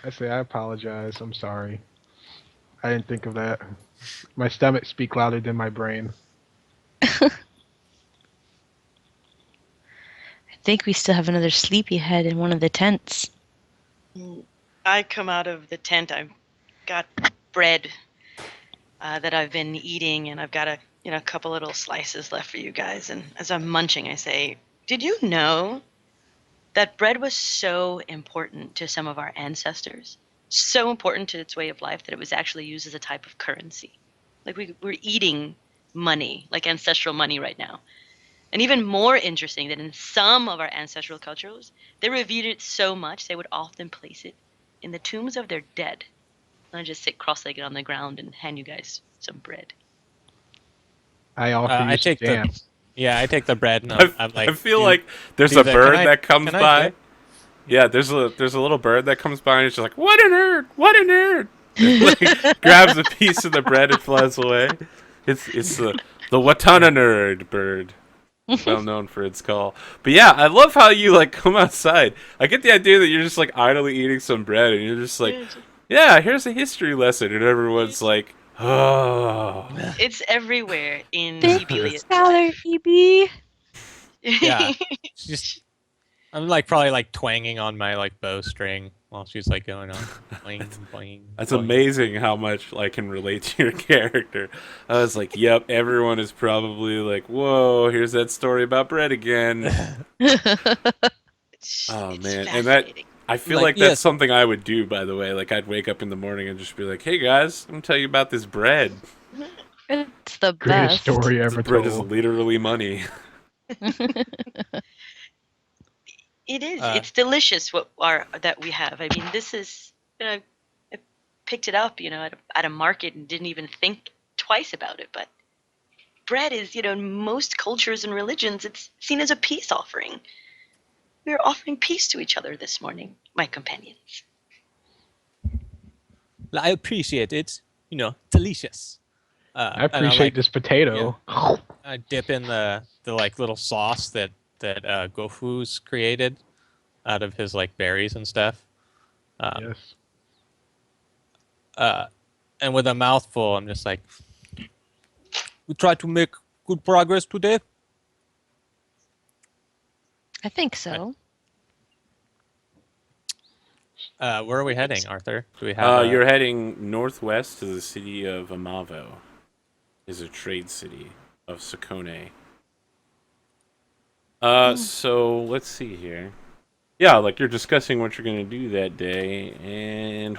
I say I apologize. I'm sorry. I didn't think of that. My stomach speaks louder than my brain. think we still have another sleepyhead in one of the tents. I come out of the tent. I've got bread that I've been eating, and I've got a couple little slices left for you guys. And as I'm munching, I say, "Did you know that bread was so important to some of our ancestors? So important to its way of life that it was actually used as a type of currency. Like we're eating money, like ancestral money right now." And even more interesting that in some of our ancestral cultures, they revered it so much they would often place it in the tombs of their dead. And I just sit cross-legged on the ground and hand you guys some bread. I offer I you some take jam. I take the bread and I'm I like, feel like there's do a the- bird can I- that comes can I by. dip? Yeah, there's a little bird that comes by and it's just like, what a nerd, what a nerd. And, like, grabs a piece of the bread and flies away. It's the Watana nerd bird, well known for its call. But yeah, I love how you like come outside. I get the idea that you're just like idly eating some bread and you're just like, yeah, here's a history lesson, and everyone's like, oh. It's everywhere in Big Ebelia's scholar, life. EB. Yeah. Just I'm like probably like twanging on my like bowstring while she's like going on. Boing, boing, That's boing. amazing how much I can relate to your character. I was like, yep, everyone is probably like, whoa, here's that story about bread again. Oh, It's man. And that, fascinating. I feel Like, like that's yes. something I would do, by the way. Like, I'd wake up in the morning and just be like, hey, guys, I'm going to tell you about this bread. It's the Greatest best. story This ever bread is told. literally money. It is. Uh, It's delicious that we have. I mean, this is. I picked it up, at a market and didn't even think twice about it. But bread is, in most cultures and religions, it's seen as a peace offering. We are offering peace to each other this morning, my companions. I appreciate it. Delicious. I And appreciate this potato. I dip in the like little sauce that Goffu's created out of his like berries and stuff. Yes. And with a mouthful, I'm just like, we try to make good progress today. I think so. Where are we heading, Arthur? Do we have? You're heading northwest to the city of Amavo. Is a trade city of Sakone. So let's see here. Yeah, like you're discussing what you're gonna do that day, and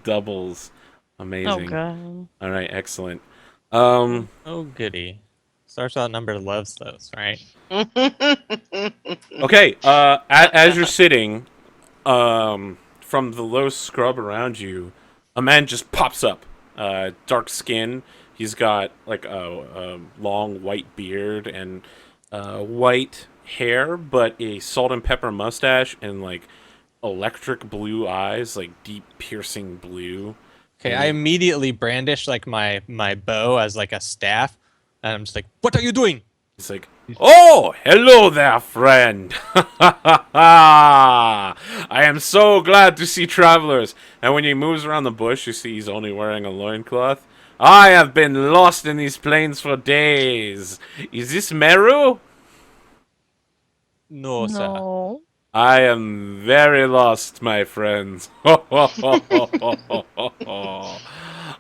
doubles, amazing. Oh god. All right, excellent. Oh goody. Starts out number loves those, right? Okay. As you're sitting, from the low scrub around you, a man just pops up. Dark skin. He's got like a long white beard and white hair, but a salt and pepper mustache and like electric blue eyes, like deep piercing blue. Okay, I immediately brandish like my bow as like a staff, and I'm just like, "What are you doing?" He's like, "Oh, hello there, friend. I am so glad to see travelers." And when he moves around the bush, you see he's only wearing a loincloth. I have been lost in these plains for days. Is this Meru? No, sir. No. I am very lost, my friends.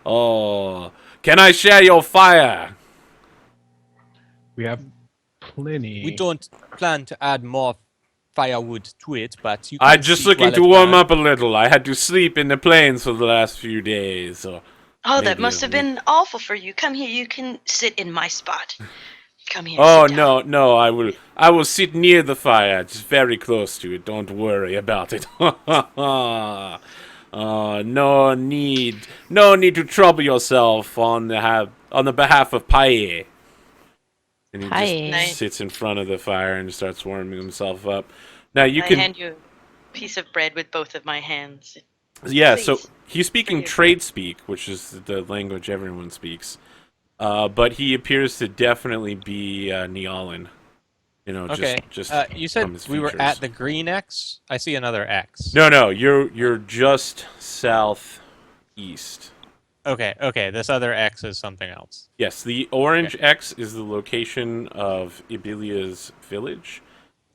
Oh, can I share your fire? We have plenty. We don't plan to add more firewood to it, but you can I'm just see looking while to it warm burns. up a little. I had to sleep in the plains for the last few days. So Oh, that maybe must a have week. been awful for you. Come here. You can sit in my spot. Come here. Oh sit down. no, I will sit near the fire, just very close to it. Don't worry about it. No need to trouble yourself on the behalf of Paye. And he Paye. just sits in front of the fire and starts warming himself up. Now you I can, hand you a piece of bread with both of my hands. yeah. So Please. he's speaking For you. trade speak, which is the language everyone speaks. But he appears to definitely be Neolin. Okay. Just You from said his we were features. at the green X. I see another X. No, you're just southeast. Okay. This other X is something else. Yes, the orange X is the location of Ibilia's village,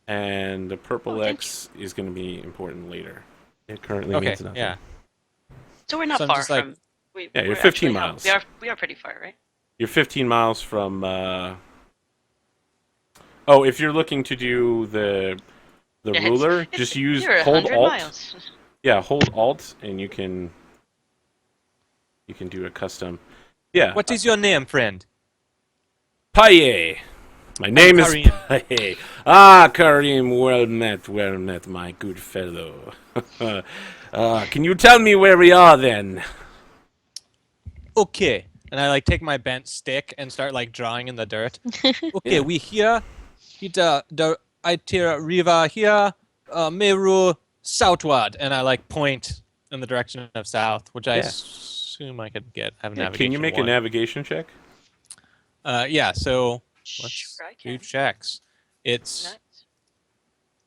and the purple Oh, thank X is going to be important later. It currently Okay, means nothing. yeah. So we're not So I'm far just like- from. Yeah, you're we're 15 actually, miles. We are pretty far, right? You're 15 miles from. Oh, if you're looking to do the Yeah, ruler, just use you're hold 100 Alt. miles. Yeah, hold Alt, and you can do a custom. Yeah. What is your name, friend? Paye. My name is Karim. Paye. Ah, Karim, well met, my good fellow. Can you tell me where we are then? Okay. And I like take my bent stick and start like drawing in the dirt. Okay, Yeah. we here. The Itira Riva here. Meru southward, and I like point in the direction of south, which I Yeah. assume I could get. Have Yeah, navigation. can you make a 1. navigation check? Yeah. So let's Sure, I do can. checks. It's Nice.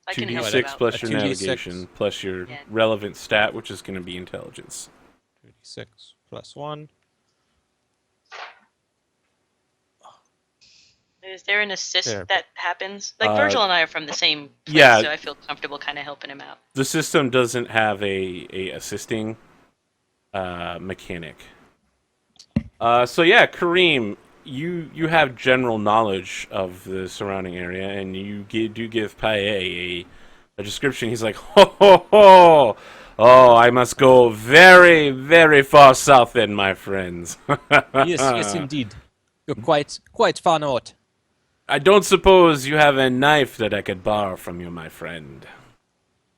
I can help you 2d6 out. plus A your 2d6. navigation plus your Yeah. relevant stat, which is going to be intelligence. 2d6 plus 1. Is there an assist There. that happens? Like Uh, Virgil and I are from the same place, yeah. so I feel comfortable kind of helping him out. The system doesn't have a assisting mechanic. So yeah, Kareem, you have general knowledge of the surrounding area, and you do give Paye a description. He's like, ho ho ho! Oh, I must go very, very far south then, my friends. Yes, indeed. You're quite far north. I don't suppose you have a knife that I could borrow from you, my friend.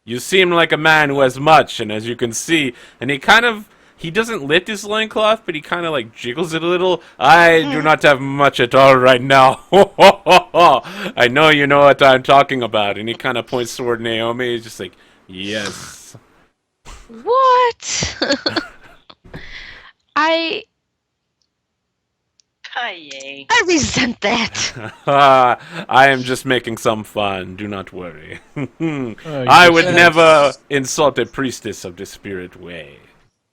You seem like a man who has much, and as you can see, and he doesn't lift his loincloth, but he kind of like jiggles it a little. I do not have much at all right now. I know you know what I'm talking about. And he kind of points toward Naomi. He's just like, yes. What? I Paye. resent that. I am just making some fun. Do not worry. You I would just- never insult a priestess of the spirit way.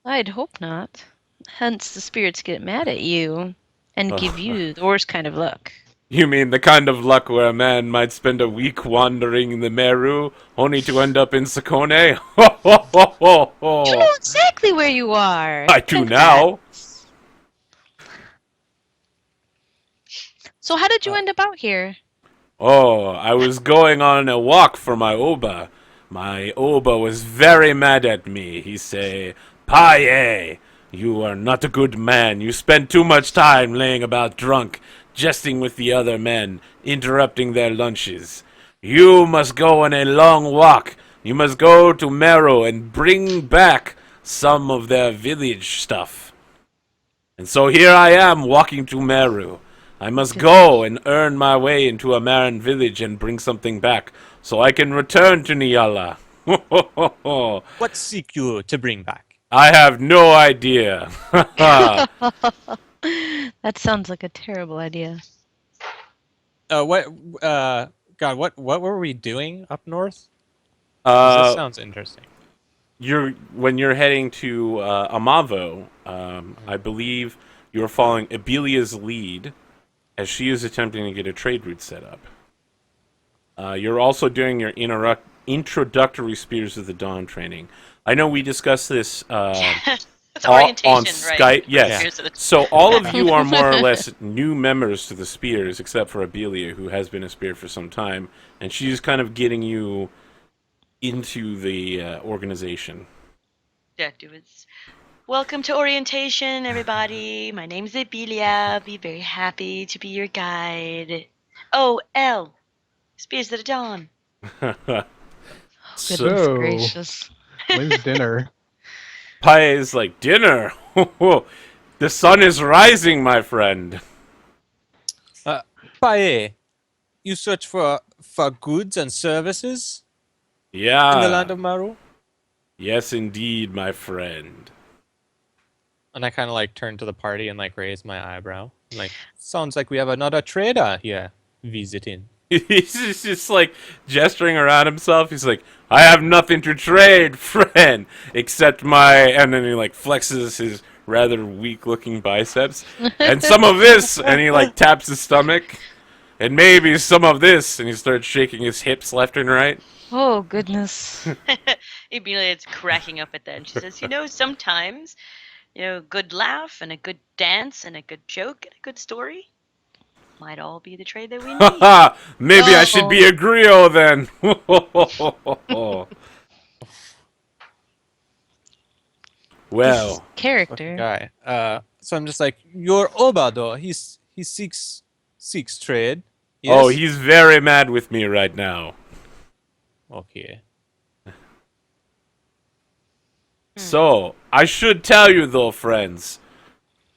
I'd hope not. Hence, the spirits get mad at you and give you the worst kind of luck. You mean the kind of luck where a man might spend a week wandering in the Meru, only to end up in Sakone? Ho, ho, ho, ho, ho. You know exactly where you are. I do now. So how did you end up out here? Oh, I was going on a walk for my Oba. My Oba was very mad at me. He say, Paye, you are not a good man. You spend too much time laying about drunk, jesting with the other men, interrupting their lunches. You must go on a long walk. You must go to Meru and bring back some of their village stuff. And so here I am walking to Meru. I must go and earn my way into a Maran village and bring something back so I can return to Nyala. What seek you to bring back? I have no idea. That sounds like a terrible idea. What? God, what were we doing up north? 'Cause this sounds interesting. When you're heading to Amavo, I believe you're following Abelia's lead as she is attempting to get a trade route set up. You're also doing your introductory Spears of the Dawn training. I know we discussed this It's on orientation, Skype. right? Yes. Here's the- So all of you are more or less new members to the Spears, except for Abelia, who has been a Spear for some time, and she's kind of getting you into the organization. Yeah, do it. Welcome to orientation, everybody. My name's Abelia. I'll be very happy to be your guide. Oh, L. Spears of the Dawn. Goodness So- gracious. When's dinner? Paye is like, dinner? The sun is rising, my friend. Paye, you search for goods and services Yeah. in the land of Maru? Yes, indeed, my friend. And I kind of like turn to the party and like raise my eyebrow. Like, sounds like we have another trader here visiting. He's just like gesturing around himself. He's like, I have nothing to trade, friend, except my. And then he like flexes his rather weak looking biceps. And some of this, and he like taps his stomach. and maybe some of this. And he starts shaking his hips left and right. Oh, goodness. Amelia's cracking up at that, and she says, sometimes, a good laugh and a good dance and a good joke and a good story might all be the trade that we need. Haha, maybe I should be Oh. a griot then. This Well, Fucking character. guy. So I'm just like, your Oba though. He seeks trade. Yes? oh, he's very mad with me right now. Okay. So, I should tell you though, friends.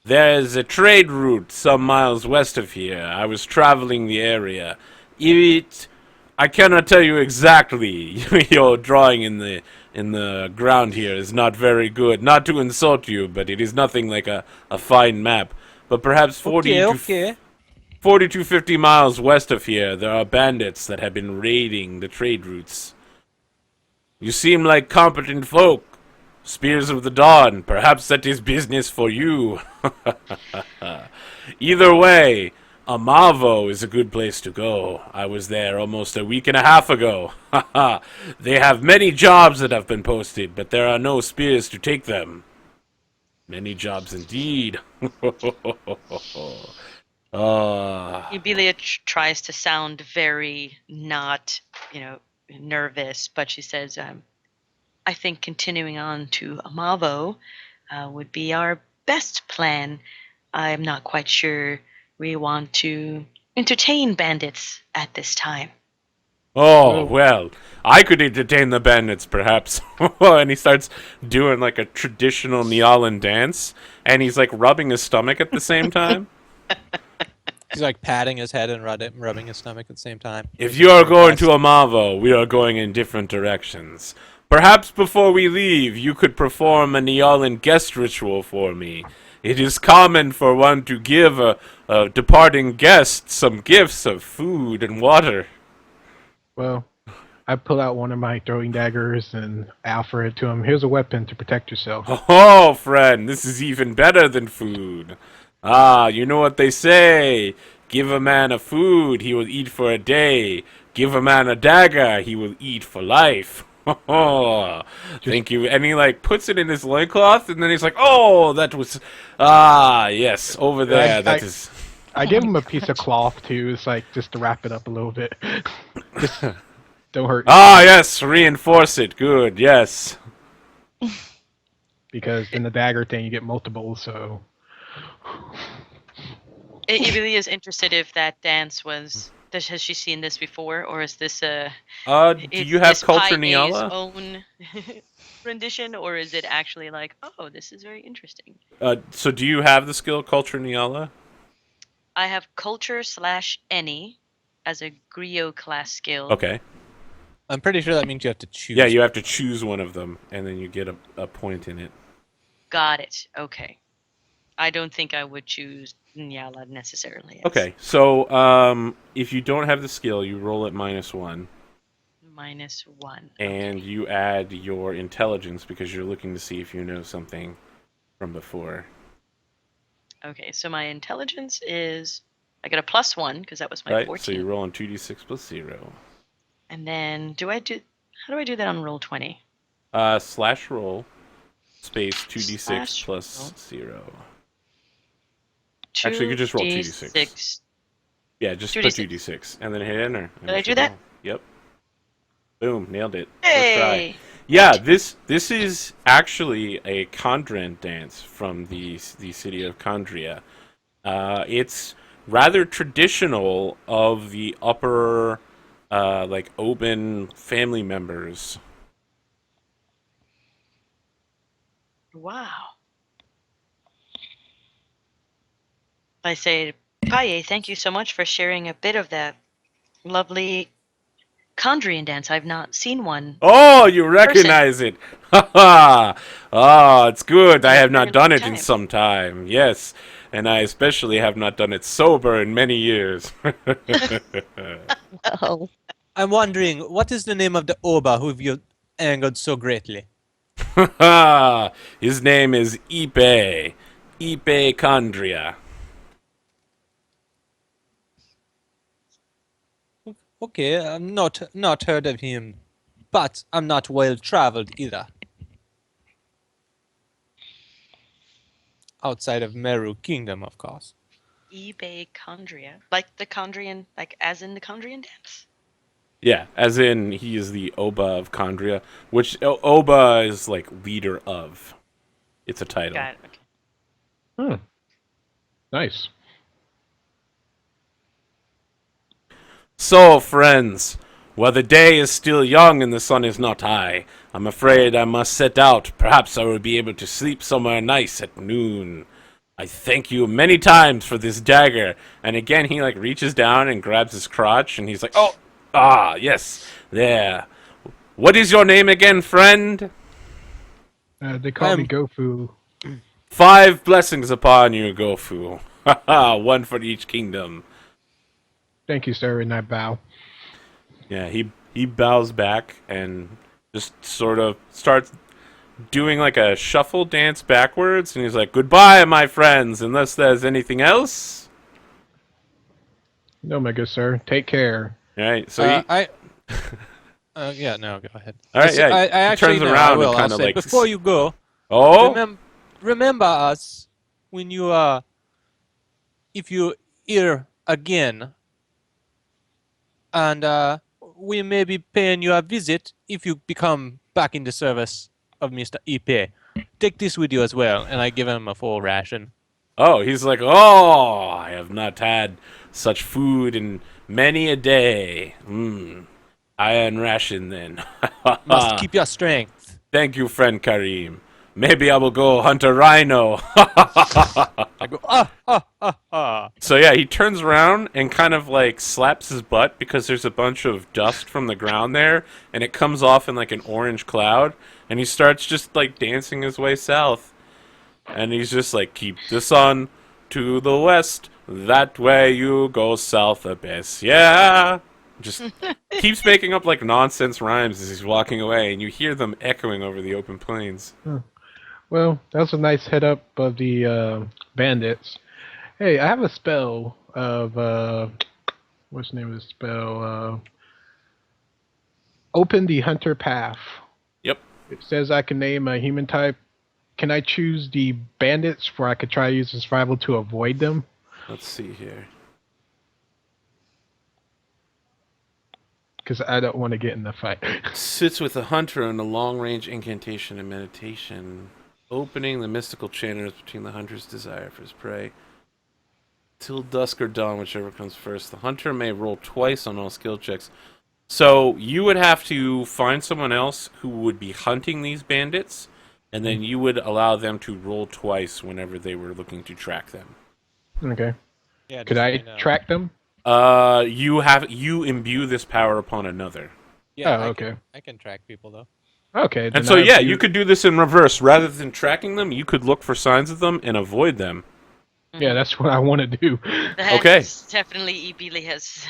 There's a trade route some miles west of here. I was traveling the area. I cannot tell you exactly. Your drawing in the ground here is not very good. Not to insult you, but it is nothing like a fine map. But perhaps 40 to 50 miles west of here, there are bandits that have been raiding the trade routes. You seem like competent folk. Spears of the Dawn, perhaps that is business for you. Either way, Amavo is a good place to go. I was there almost a week and a half ago. They have many jobs that have been posted, but there are no spears to take them. Many jobs indeed. Amelia tries to sound very not, nervous, but she says, I think continuing on to Amavo would be our best plan. I'm not quite sure we want to entertain bandits at this time. Oh, well, I could entertain the bandits, perhaps. And he starts doing like a traditional Nealan dance, and he's like rubbing his stomach at the same time. He's like patting his head and rubbing his stomach at the same time. If you are going to Amavo, we are going in different directions. Perhaps before we leave, you could perform a Nealan guest ritual for me. It is common for one to give a departing guest some gifts of food and water. Well, I pull out one of my throwing daggers and offer it to him. Here's a weapon to protect yourself. Oh, friend, this is even better than food. Ah, you know what they say. Give a man a food, he will eat for a day. Give a man a dagger, he will eat for life. Thank you. And he like puts it in his loincloth, and then he's like, oh, that was... Ah, yes, over there, that is... I give him a piece of cloth too. It's like just to wrap it up a little bit. Just don't hurt. Ah, yes, reinforce it. Good, yes. Because in the dagger thing you get multiple, so... Amelia is interested if that dance was... Has she seen this before, or is this Do you have this Culture Pi A's Niala? own rendition, or is it actually like, oh, this is very interesting? So do you have the skill Culture Niala? I have culture/any as a griot class skill. Okay. I'm pretty sure that means you have to choose. Yeah, you have to choose one of them, and then you get a point in it. Got it. Okay. I don't think I would choose Nyala necessarily. Yes. Okay, so if you don't have the skill, you roll at -1. -1. And Okay. you add your intelligence because you're looking to see if you know something from before. Okay, so my intelligence is... I get a +1 because that was my Right? 14. So you're rolling 2d6 plus 0. And then how do I do that on roll 20? Slash roll space 2d6 Slash plus roll. 0. Actually, you could just roll 2d6. 2d6. Yeah, just 2d6. put 2d6 and then hit enter. Did I do that? Yep. Boom, nailed it. Hey! First try. Yeah, this is actually a Kandran dance from the city of Kandria. It's rather traditional of the upper like Oban family members. Wow. I say, Paye, thank you so much for sharing a bit of that lovely Kandrian dance. I've not seen one. Oh, you recognize it. Ha ha. Oh, it's good. I have not Very done long it in time. some time. Yes. And I especially have not done it sober in many years. Oh. I'm wondering, what is the name of the Oba who you angered so greatly? His name is Ipe. Ipe Kandria. Okay, I'm not heard of him, but I'm not well traveled either. Outside of Meru Kingdom, of course. eBay Chondria. Like the Chondrian, like as in the Chondrian dance? Yeah, as in he is the Oba of Chondria, which Oba is like leader of. It's a title. Got it. Okay. Hmm. Nice. So, friends, while the day is still young and the sun is not high, I'm afraid I must set out. Perhaps I will be able to sleep somewhere nice at noon. I thank you many times for this dagger. And again, he like reaches down and grabs his crotch, and he's like, "Oh, yes, there. What is your name again, friend?" They call me Goffu. 5 blessings upon you, Goffu. One for each kingdom. Thank you, sir, and I bow. Yeah, he bows back and just sort of starts doing like a shuffle dance backwards, and he's like, "Goodbye, my friends, unless there's anything else." No, my good sir. Take care. All right, so he, Yeah, no, go ahead. all right, yeah, I he actually turns no, around I will. and kind I'll of say, like, before you go, "Oh, remember us when you if you here again, and we may be paying you a visit if you become back in the service of Mr. Ipe. Take this with you as well, and I give him a full ration. oh," he's like, "Oh, I have not had such food in many a day. Iron ration then." Must keep your strength. Thank you, friend Karim. Maybe I will go hunt a rhino. I go So yeah, he turns around and kind of like slaps his butt because there's a bunch of dust from the ground there, and it comes off in like an orange cloud, and he starts just like dancing his way south. And he's just like, "Keep the sun to the west, that way you go south abyss." Yeah. Just keeps making up like nonsense rhymes as he's walking away, and you hear them echoing over the open plains. Well, that was a nice head up of the bandits. Hey, I have a spell of what's the name of the spell? Open the hunter path. Yep. It says I can name a human type. Can I choose the bandits where I could try to use the survival to avoid them? Let's see here. Because I don't want to get in the fight. Sits with a hunter on a long-range incantation and meditation, opening the mystical channels between the hunter's desire for his prey. Till dusk or dawn, whichever comes first. The hunter may roll twice on all skill checks. So you would have to find someone else who would be hunting these bandits, and then you would allow them to roll twice whenever they were looking to track them. Okay. Yeah, Could I track them? You imbue this power upon another. Yeah, Oh, okay. I can track people though. Okay. And then so I yeah, do- you could do this in reverse. Rather than tracking them, you could look for signs of them and avoid them. Yeah, that's what I want to do. Okay. That's definitely Ebili has.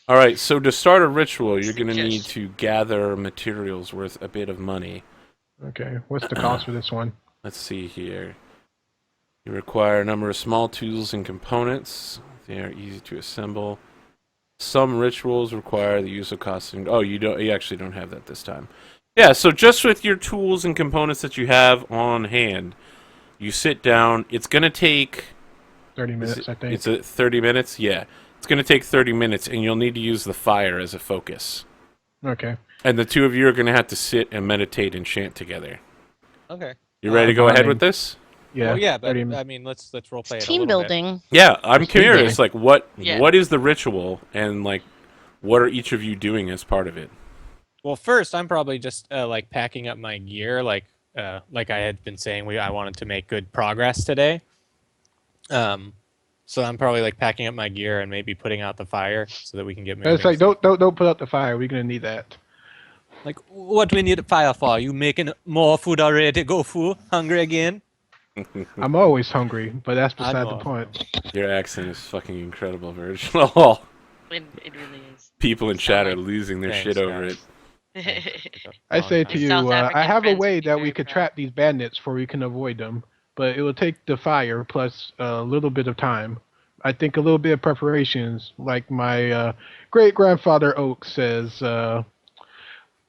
All right, so to start a ritual, you're going to need Suggestion. to gather materials worth a bit of money. Okay. What's the cost for this one? Let's see here. You require a number of small tools and components. They are easy to assemble. Some rituals require the use of costume. Oh, you don't. You actually don't have that this time. Yeah, so just with your tools and components that you have on hand, you sit down. It's going to take 30 minutes, I think. It's 30 minutes? Yeah. It's going to take 30 minutes, and you'll need to use the fire as a focus. Okay. And the two of you are going to have to sit and meditate and chant together. Okay. You ready to go ahead with bonding. this? Yeah. Well, yeah, but 30 I mean, let's role play it a Team little bit. building. Yeah, I'm Let's do curious. that. Like, what Yeah. is the ritual, and like, what are each of you doing as part of it? Well, first, I'm probably just like packing up my gear, like I had been saying, I wanted to make good progress today. So I'm probably like packing up my gear and maybe putting out the fire so that we can get moving. It's like don't put out the fire. We're gonna need that. Like, what we need fire for? You making more food already? Go food? Hungry again? I'm always hungry, but that's I beside the know. point. Your accent is fucking incredible, Virgil. It really is. People in chat are like- losing their Thanks, shit over guys. it. I say to you, South I African have a friends way would be that very we could proud. trap these bandits, for we can avoid them. But it will take the fire plus a little bit of time. I think a little bit of preparations, like my great grandfather Oak says, a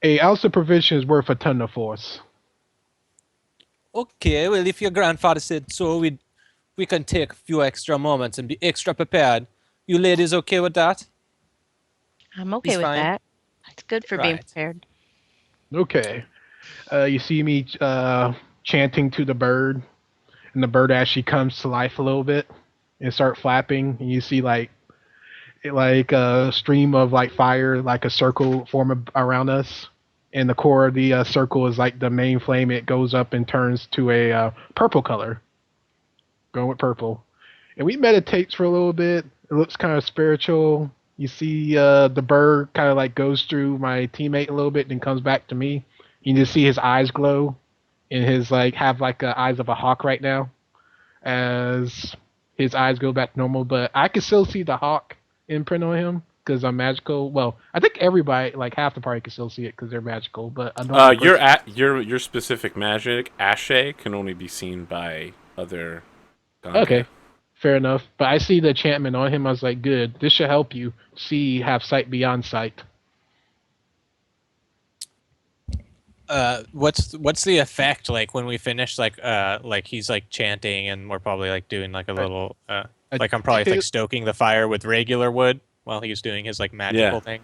ounce of provision is worth a ton of force. Okay, well, if your grandfather said so, we can take a few extra moments and be extra prepared. You ladies okay with that? I'm okay He's with fine. that. It's good for being Right. prepared. Okay. You see me chanting to the bird, and the bird actually comes to life a little bit and start flapping, and you see like a stream of like fire, like a circle form around us. And the core of the circle is like the main flame. It goes up and turns to a purple color. Going with purple. And we meditate for a little bit. It looks kind of spiritual. You see the bird kind of like goes through my teammate a little bit, and comes back to me. You just see his eyes glow, and his like have like eyes of a hawk right now, as his eyes go back to normal. But I can still see the hawk imprint on him because I'm magical. Well, I think everybody, like half the party, can still see it because they're magical. But a normal Your person, your specific magic, Ashe, can only be seen by other Ganga. okay, fair enough. But I see the enchantment on him. I was like, good. This should help you see, have sight beyond sight. What's the effect like when we finish? Like he's like chanting, and we're probably like doing like a little like I'm probably like stoking the fire with regular wood while he's doing his like magical thing.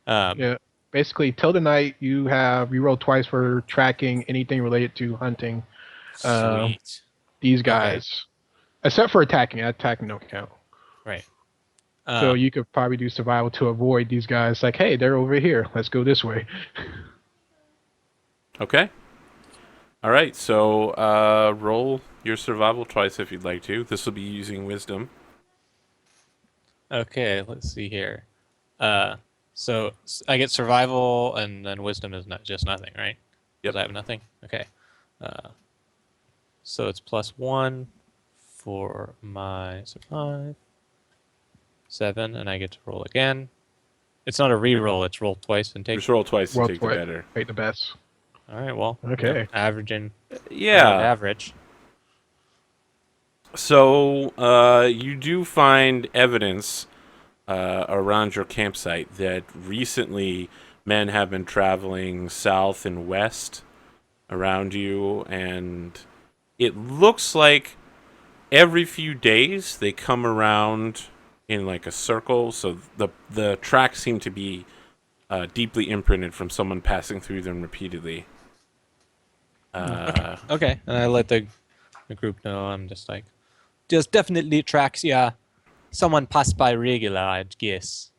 Yeah. Basically, till the night you roll twice for tracking anything related to hunting. Sweet. These Okay. guys, except for attacking. Attacking don't count. Right. So you could probably do survival to avoid these guys. Like, hey, they're over here. Let's go this way. Okay. All right. So roll your survival twice if you'd like to. This will be using wisdom. Okay, let's see here. So I get survival, and then wisdom is not just nothing, right? Yep. Because I have nothing. Okay. So it's +1 for my survive. 7, and I get to roll again. It's not a re-roll; it's roll twice and take. Just roll twice Roll and take the twice. better. Take the best. All right. Well. Okay. Averaging. Yeah. Average. So you do find evidence around your campsite that recently men have been traveling south and west around you, and it looks like every few days they come around in like a circle. So the tracks seem to be deeply imprinted from someone passing through them repeatedly. Okay, and I let the group know. I'm just like, there's definitely tracks. Yeah, someone passed by regular, I'd guess,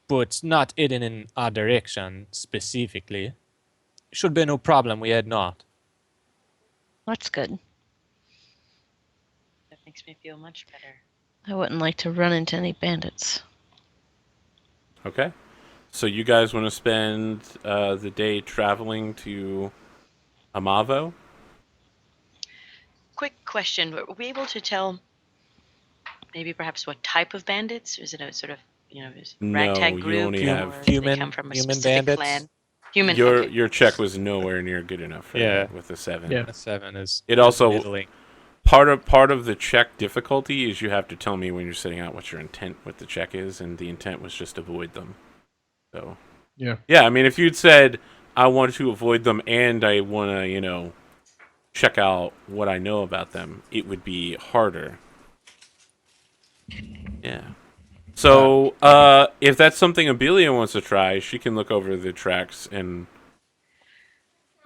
but not heading in our direction specifically. Should be no problem. We had not. That's good. That makes me feel much better. I wouldn't like to run into any bandits. Okay. So you guys want to spend the day traveling to Amavo? Quick question: were we able to tell, maybe perhaps what type of bandits? Is it a sort of ragtag you group, only or have do they come from a human specific bandits. clan? Human. Your Okay. your check was nowhere near good enough for Yeah. with the 7. Yeah. A 7 is. It also middling. part of the check difficulty is you have to tell me when you're setting out what your intent with the check is, and the intent was just avoid them. So Yeah. I mean, if you'd said I want to avoid them and I want to check out what I know about them, it would be harder. Yeah. So if that's something Abelia wants to try, she can look over the tracks and.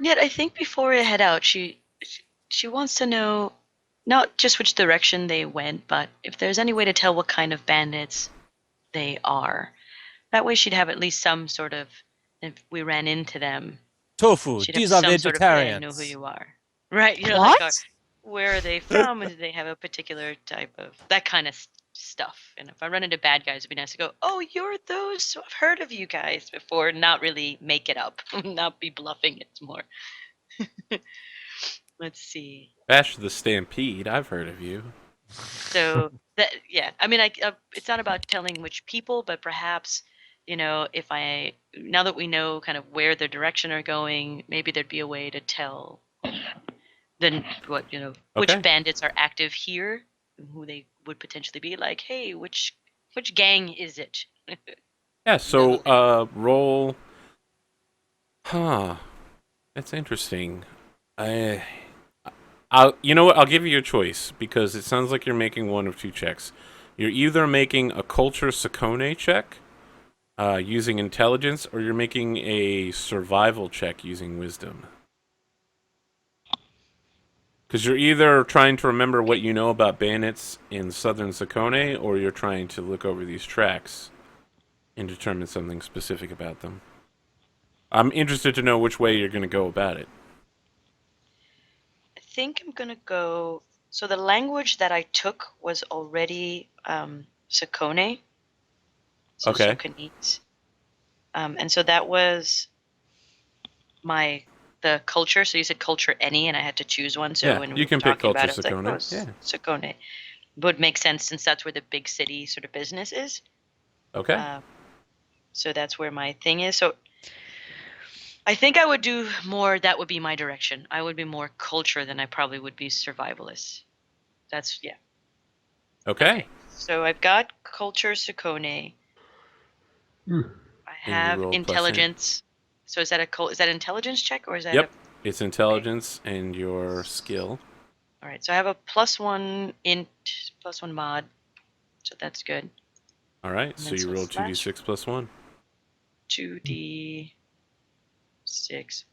Yet I think before we head out, she wants to know not just which direction they went, but if there's any way to tell what kind of bandits they are. That way she'd have at least some sort of, if we ran into them, Tofu. she'd have These are some sort of, yeah, I know vegetarians. who you are. Right, What? like where are they from? Do they have a particular type of, that kind of stuff. And if I run into bad guys, it'd be nice to go, oh, you're those, so I've heard of you guys before, not really make it up, not be bluffing it more. Let's see. Bash the Stampede, I've heard of you. So that, yeah, I mean, it's not about telling which people, but perhaps, if now that we know kind of where the direction are going, maybe there'd be a way to tell then what, Okay. which bandits are active here who they would potentially be. Like, hey, which gang is it? Yeah. So roll. Huh. That's interesting. I. You know what? I'll give you a choice because it sounds like you're making one of two checks. You're either making a culture Sakone check using intelligence, or you're making a survival check using wisdom. Because you're either trying to remember what you know about bandits in southern Sakone, or you're trying to look over these tracks and determine something specific about them. I'm interested to know which way you're going to go about it. I think I'm gonna go. So the language that I took was already Sakone, so Okay. Sokonese, and so that was the culture. So you said culture any, and I had to choose one. So Yeah, when we you were can pick talking about culture it, I was Sakone. like, Yeah. Sakone would make sense since that's where the big city sort of business is. Okay. So that's where my thing is. So I think I would do more. That would be my direction. I would be more culture than I probably would be survivalist. That's yeah. Okay. So I've got culture Sakone. Mm. I And you have roll plus intelligence. So is that is that intelligence check or is that Yep. It's intelligence and your skill. All right. So I have a +1 int, +1 mod. So that's good. All right. And So then you so roll slash 2d6 plus 1. 2d6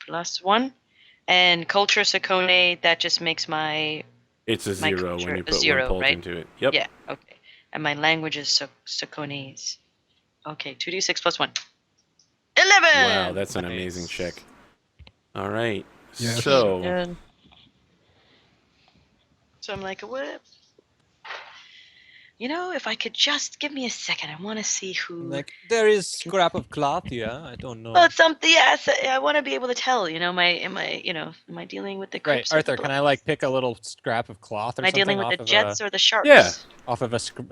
+1. And culture Sakone, that just makes my It's a 0 culture when you a put 0, 1 pult right? into it. Yep. Yeah. Okay. And my language is Sakonese. Okay. 2d6 +1. 11. Wow, that's an Nice. amazing check. All right. Yes. So, Good. So I'm like, what? You know, if I could just give me a second, I want to see who. Like there is scrap of cloth, yeah. I don't know. Well, something. Yes, I want to be able to tell. You know, am I dealing with the Right, Crips or the Arthur, can I Bloods? like pick a little scrap of cloth or Am I dealing something with the off of Jets or the Sharks? yeah.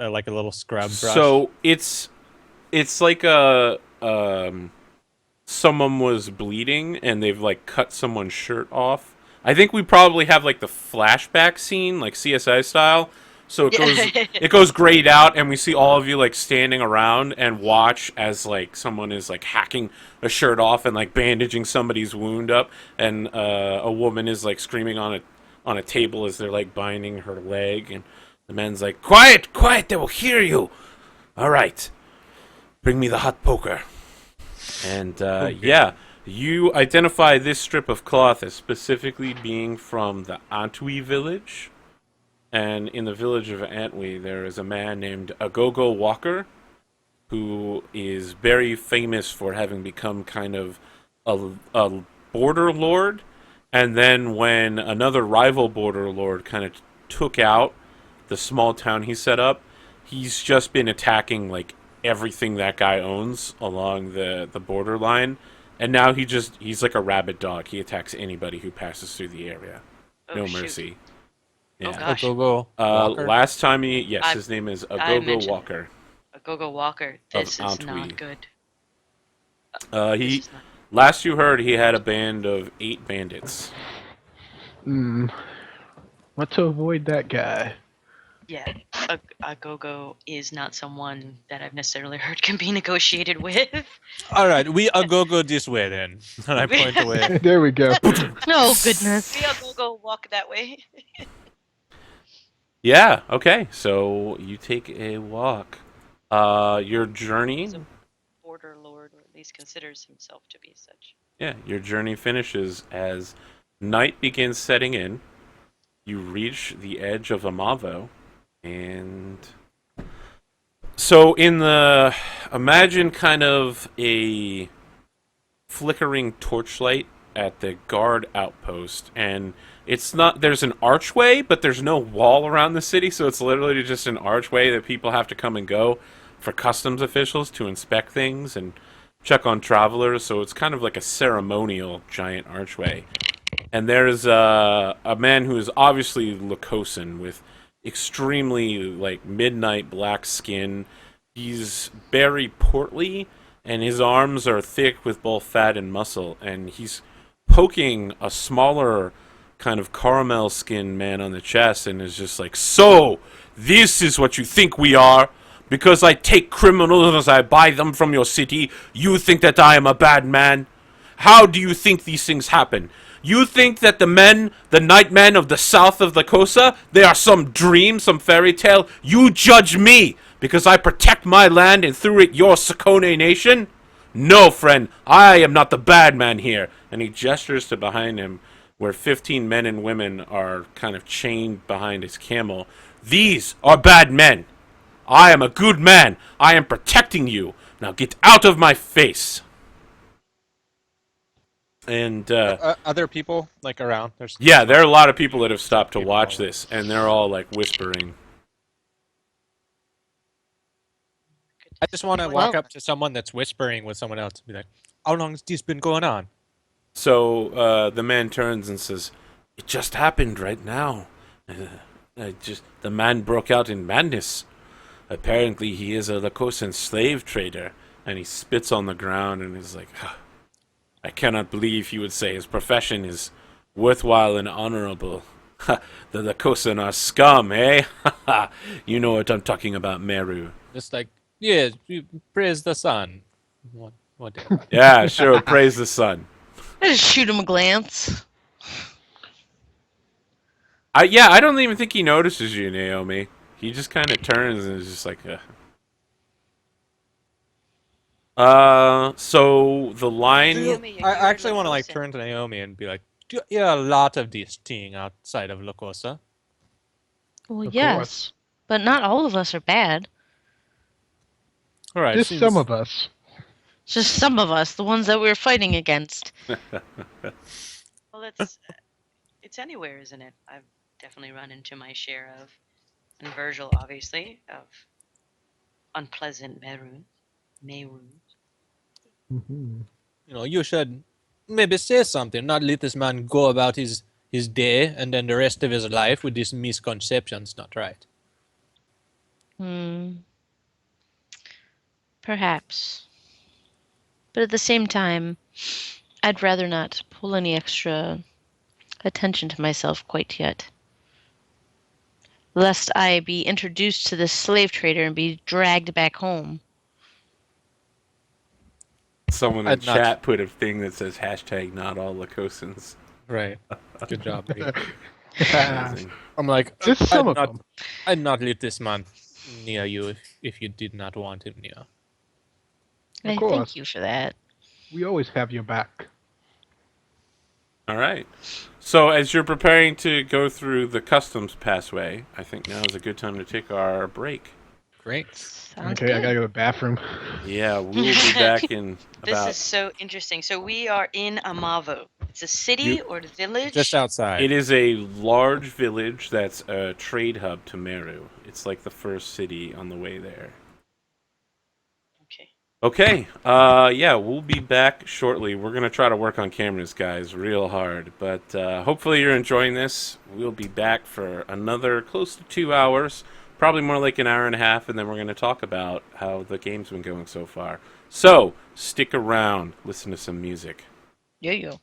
like a little scrub brush? So it's like a someone was bleeding and they've like cut someone's shirt off. I think we probably have like the flashback scene, like CSI style. So it goes grayed out, and we see all of you like standing around and watch as like someone is like hacking a shirt off and like bandaging somebody's wound up, and a woman is like screaming on a table as they're like binding her leg, and the man's like, "Quiet, quiet! They will hear you. All right, bring me the hot poker." And yeah, you identify this strip of cloth as specifically being from the Antwi village. And in the village of Antwi, there is a man named Agogo Walker, who is very famous for having become kind of a border lord. And then when another rival border lord kind of took out the small town he set up, he's just been attacking like everything that guy owns along the borderline. And now he's like a rabid dog. He attacks anybody who passes through the area. Oh, No shoot. mercy. Oh Yeah. gosh, Go Walker. Last time I- his name is I Agogo mentioned Walker. Agogo Walker. This is Antwi. not good. He This is not- last you heard, he had a band of 8 bandits. What to avoid that guy? Yeah, Agogo is not someone that I've necessarily heard can be negotiated with. All right, we go this way then. And I point away. There we go. Oh goodness. See Agogo walk that way. Yeah. Okay. So you take a walk. Your journey. He's a border lord, or at least considers himself to be such. Yeah. Your journey finishes as night begins setting in. You reach the edge of Amavo, and so imagine kind of a flickering torchlight at the guard outpost, and there's an archway, but there's no wall around the city, so it's literally just an archway that people have to come and go for customs officials to inspect things and check on travelers, so it's kind of like a ceremonial giant archway. And there's a man who is obviously Lacosan with extremely like midnight black skin. He's very portly, and his arms are thick with both fat and muscle, and he's poking a smaller kind of caramel skinned man on the chest and is just like, "So, This is what you think we are. Because I take criminals as I buy them from your city, you think that I am a bad man? How do you think these things happen? You think that the night men of the south of the Kosa, they are some dream, some fairy tale? You judge me because I protect my land and through it your Sakone nation? No, friend, I am not the bad man here. And he gestures to behind him where 15 men and women are kind of chained behind his camel. These are bad men. I am a good man. I am protecting you. Now get out of my face. And Other people like around. yeah, there are a lot of people that have stopped to watch this, and they're all like whispering. I just want to walk up to someone that's whispering with someone else and be like, "How long has this been going on?" So the man turns and says, "It just happened right now. The man broke out in madness. Apparently, he is a Lakosan slave trader." And he spits on the ground and is like, "I cannot believe he would say his profession is worthwhile and honorable. The Lakosan are scum, eh? You know what I'm talking about, Meru." Just like, yeah, you praise the sun. What? Yeah, sure. Praise the sun. I just shoot him a glance. I don't even think he notices you, Naomi. He just kind of turns and is just like, So the line. Naomi, I you're actually want to like Lakosan. turn to Naomi and be like, "Do you hear a lot of this thing outside of Lakosa?" Well, Of yes, course. but not all of us are bad. All right, Just some of us. Just some of us, the ones that we're fighting against. Well, it's anywhere, isn't it? I've definitely run into my share of, and Virgil, obviously, of unpleasant Merun. Mm-hmm. You should maybe say something, not let this man go about his day and then the rest of his life with these misconceptions. Not right. Perhaps. But at the same time, I'd rather not pull any extra attention to myself quite yet. Lest I be introduced to this slave trader and be dragged back home. Someone in I'd not- chat put a thing that says hashtag not all Lakosans. Right. Good job. Lee. Amazing. I'm like, Just some of them. I'd not let this man near you if you did not want him near. I course. thank you for that. We always have your back. All right. So as you're preparing to go through the customs passway, I think now is a good time to take our break. Great. Sounds Okay, good. I gotta go to the bathroom. Yeah, we'll be back in This about. is so interesting. So we are in Amavo. It's a city or a village. Just outside. It is a large village that's a trade hub to Meru. It's like the first city on the way there. Okay. Okay, yeah, we'll be back shortly. We're going to try to work on cameras, guys, real hard. But hopefully you're enjoying this. We'll be back for another close to 2 hours, probably more like an hour and a half, and then we're going to talk about how the game's been going so far. So, stick around, listen to some music. Yeah.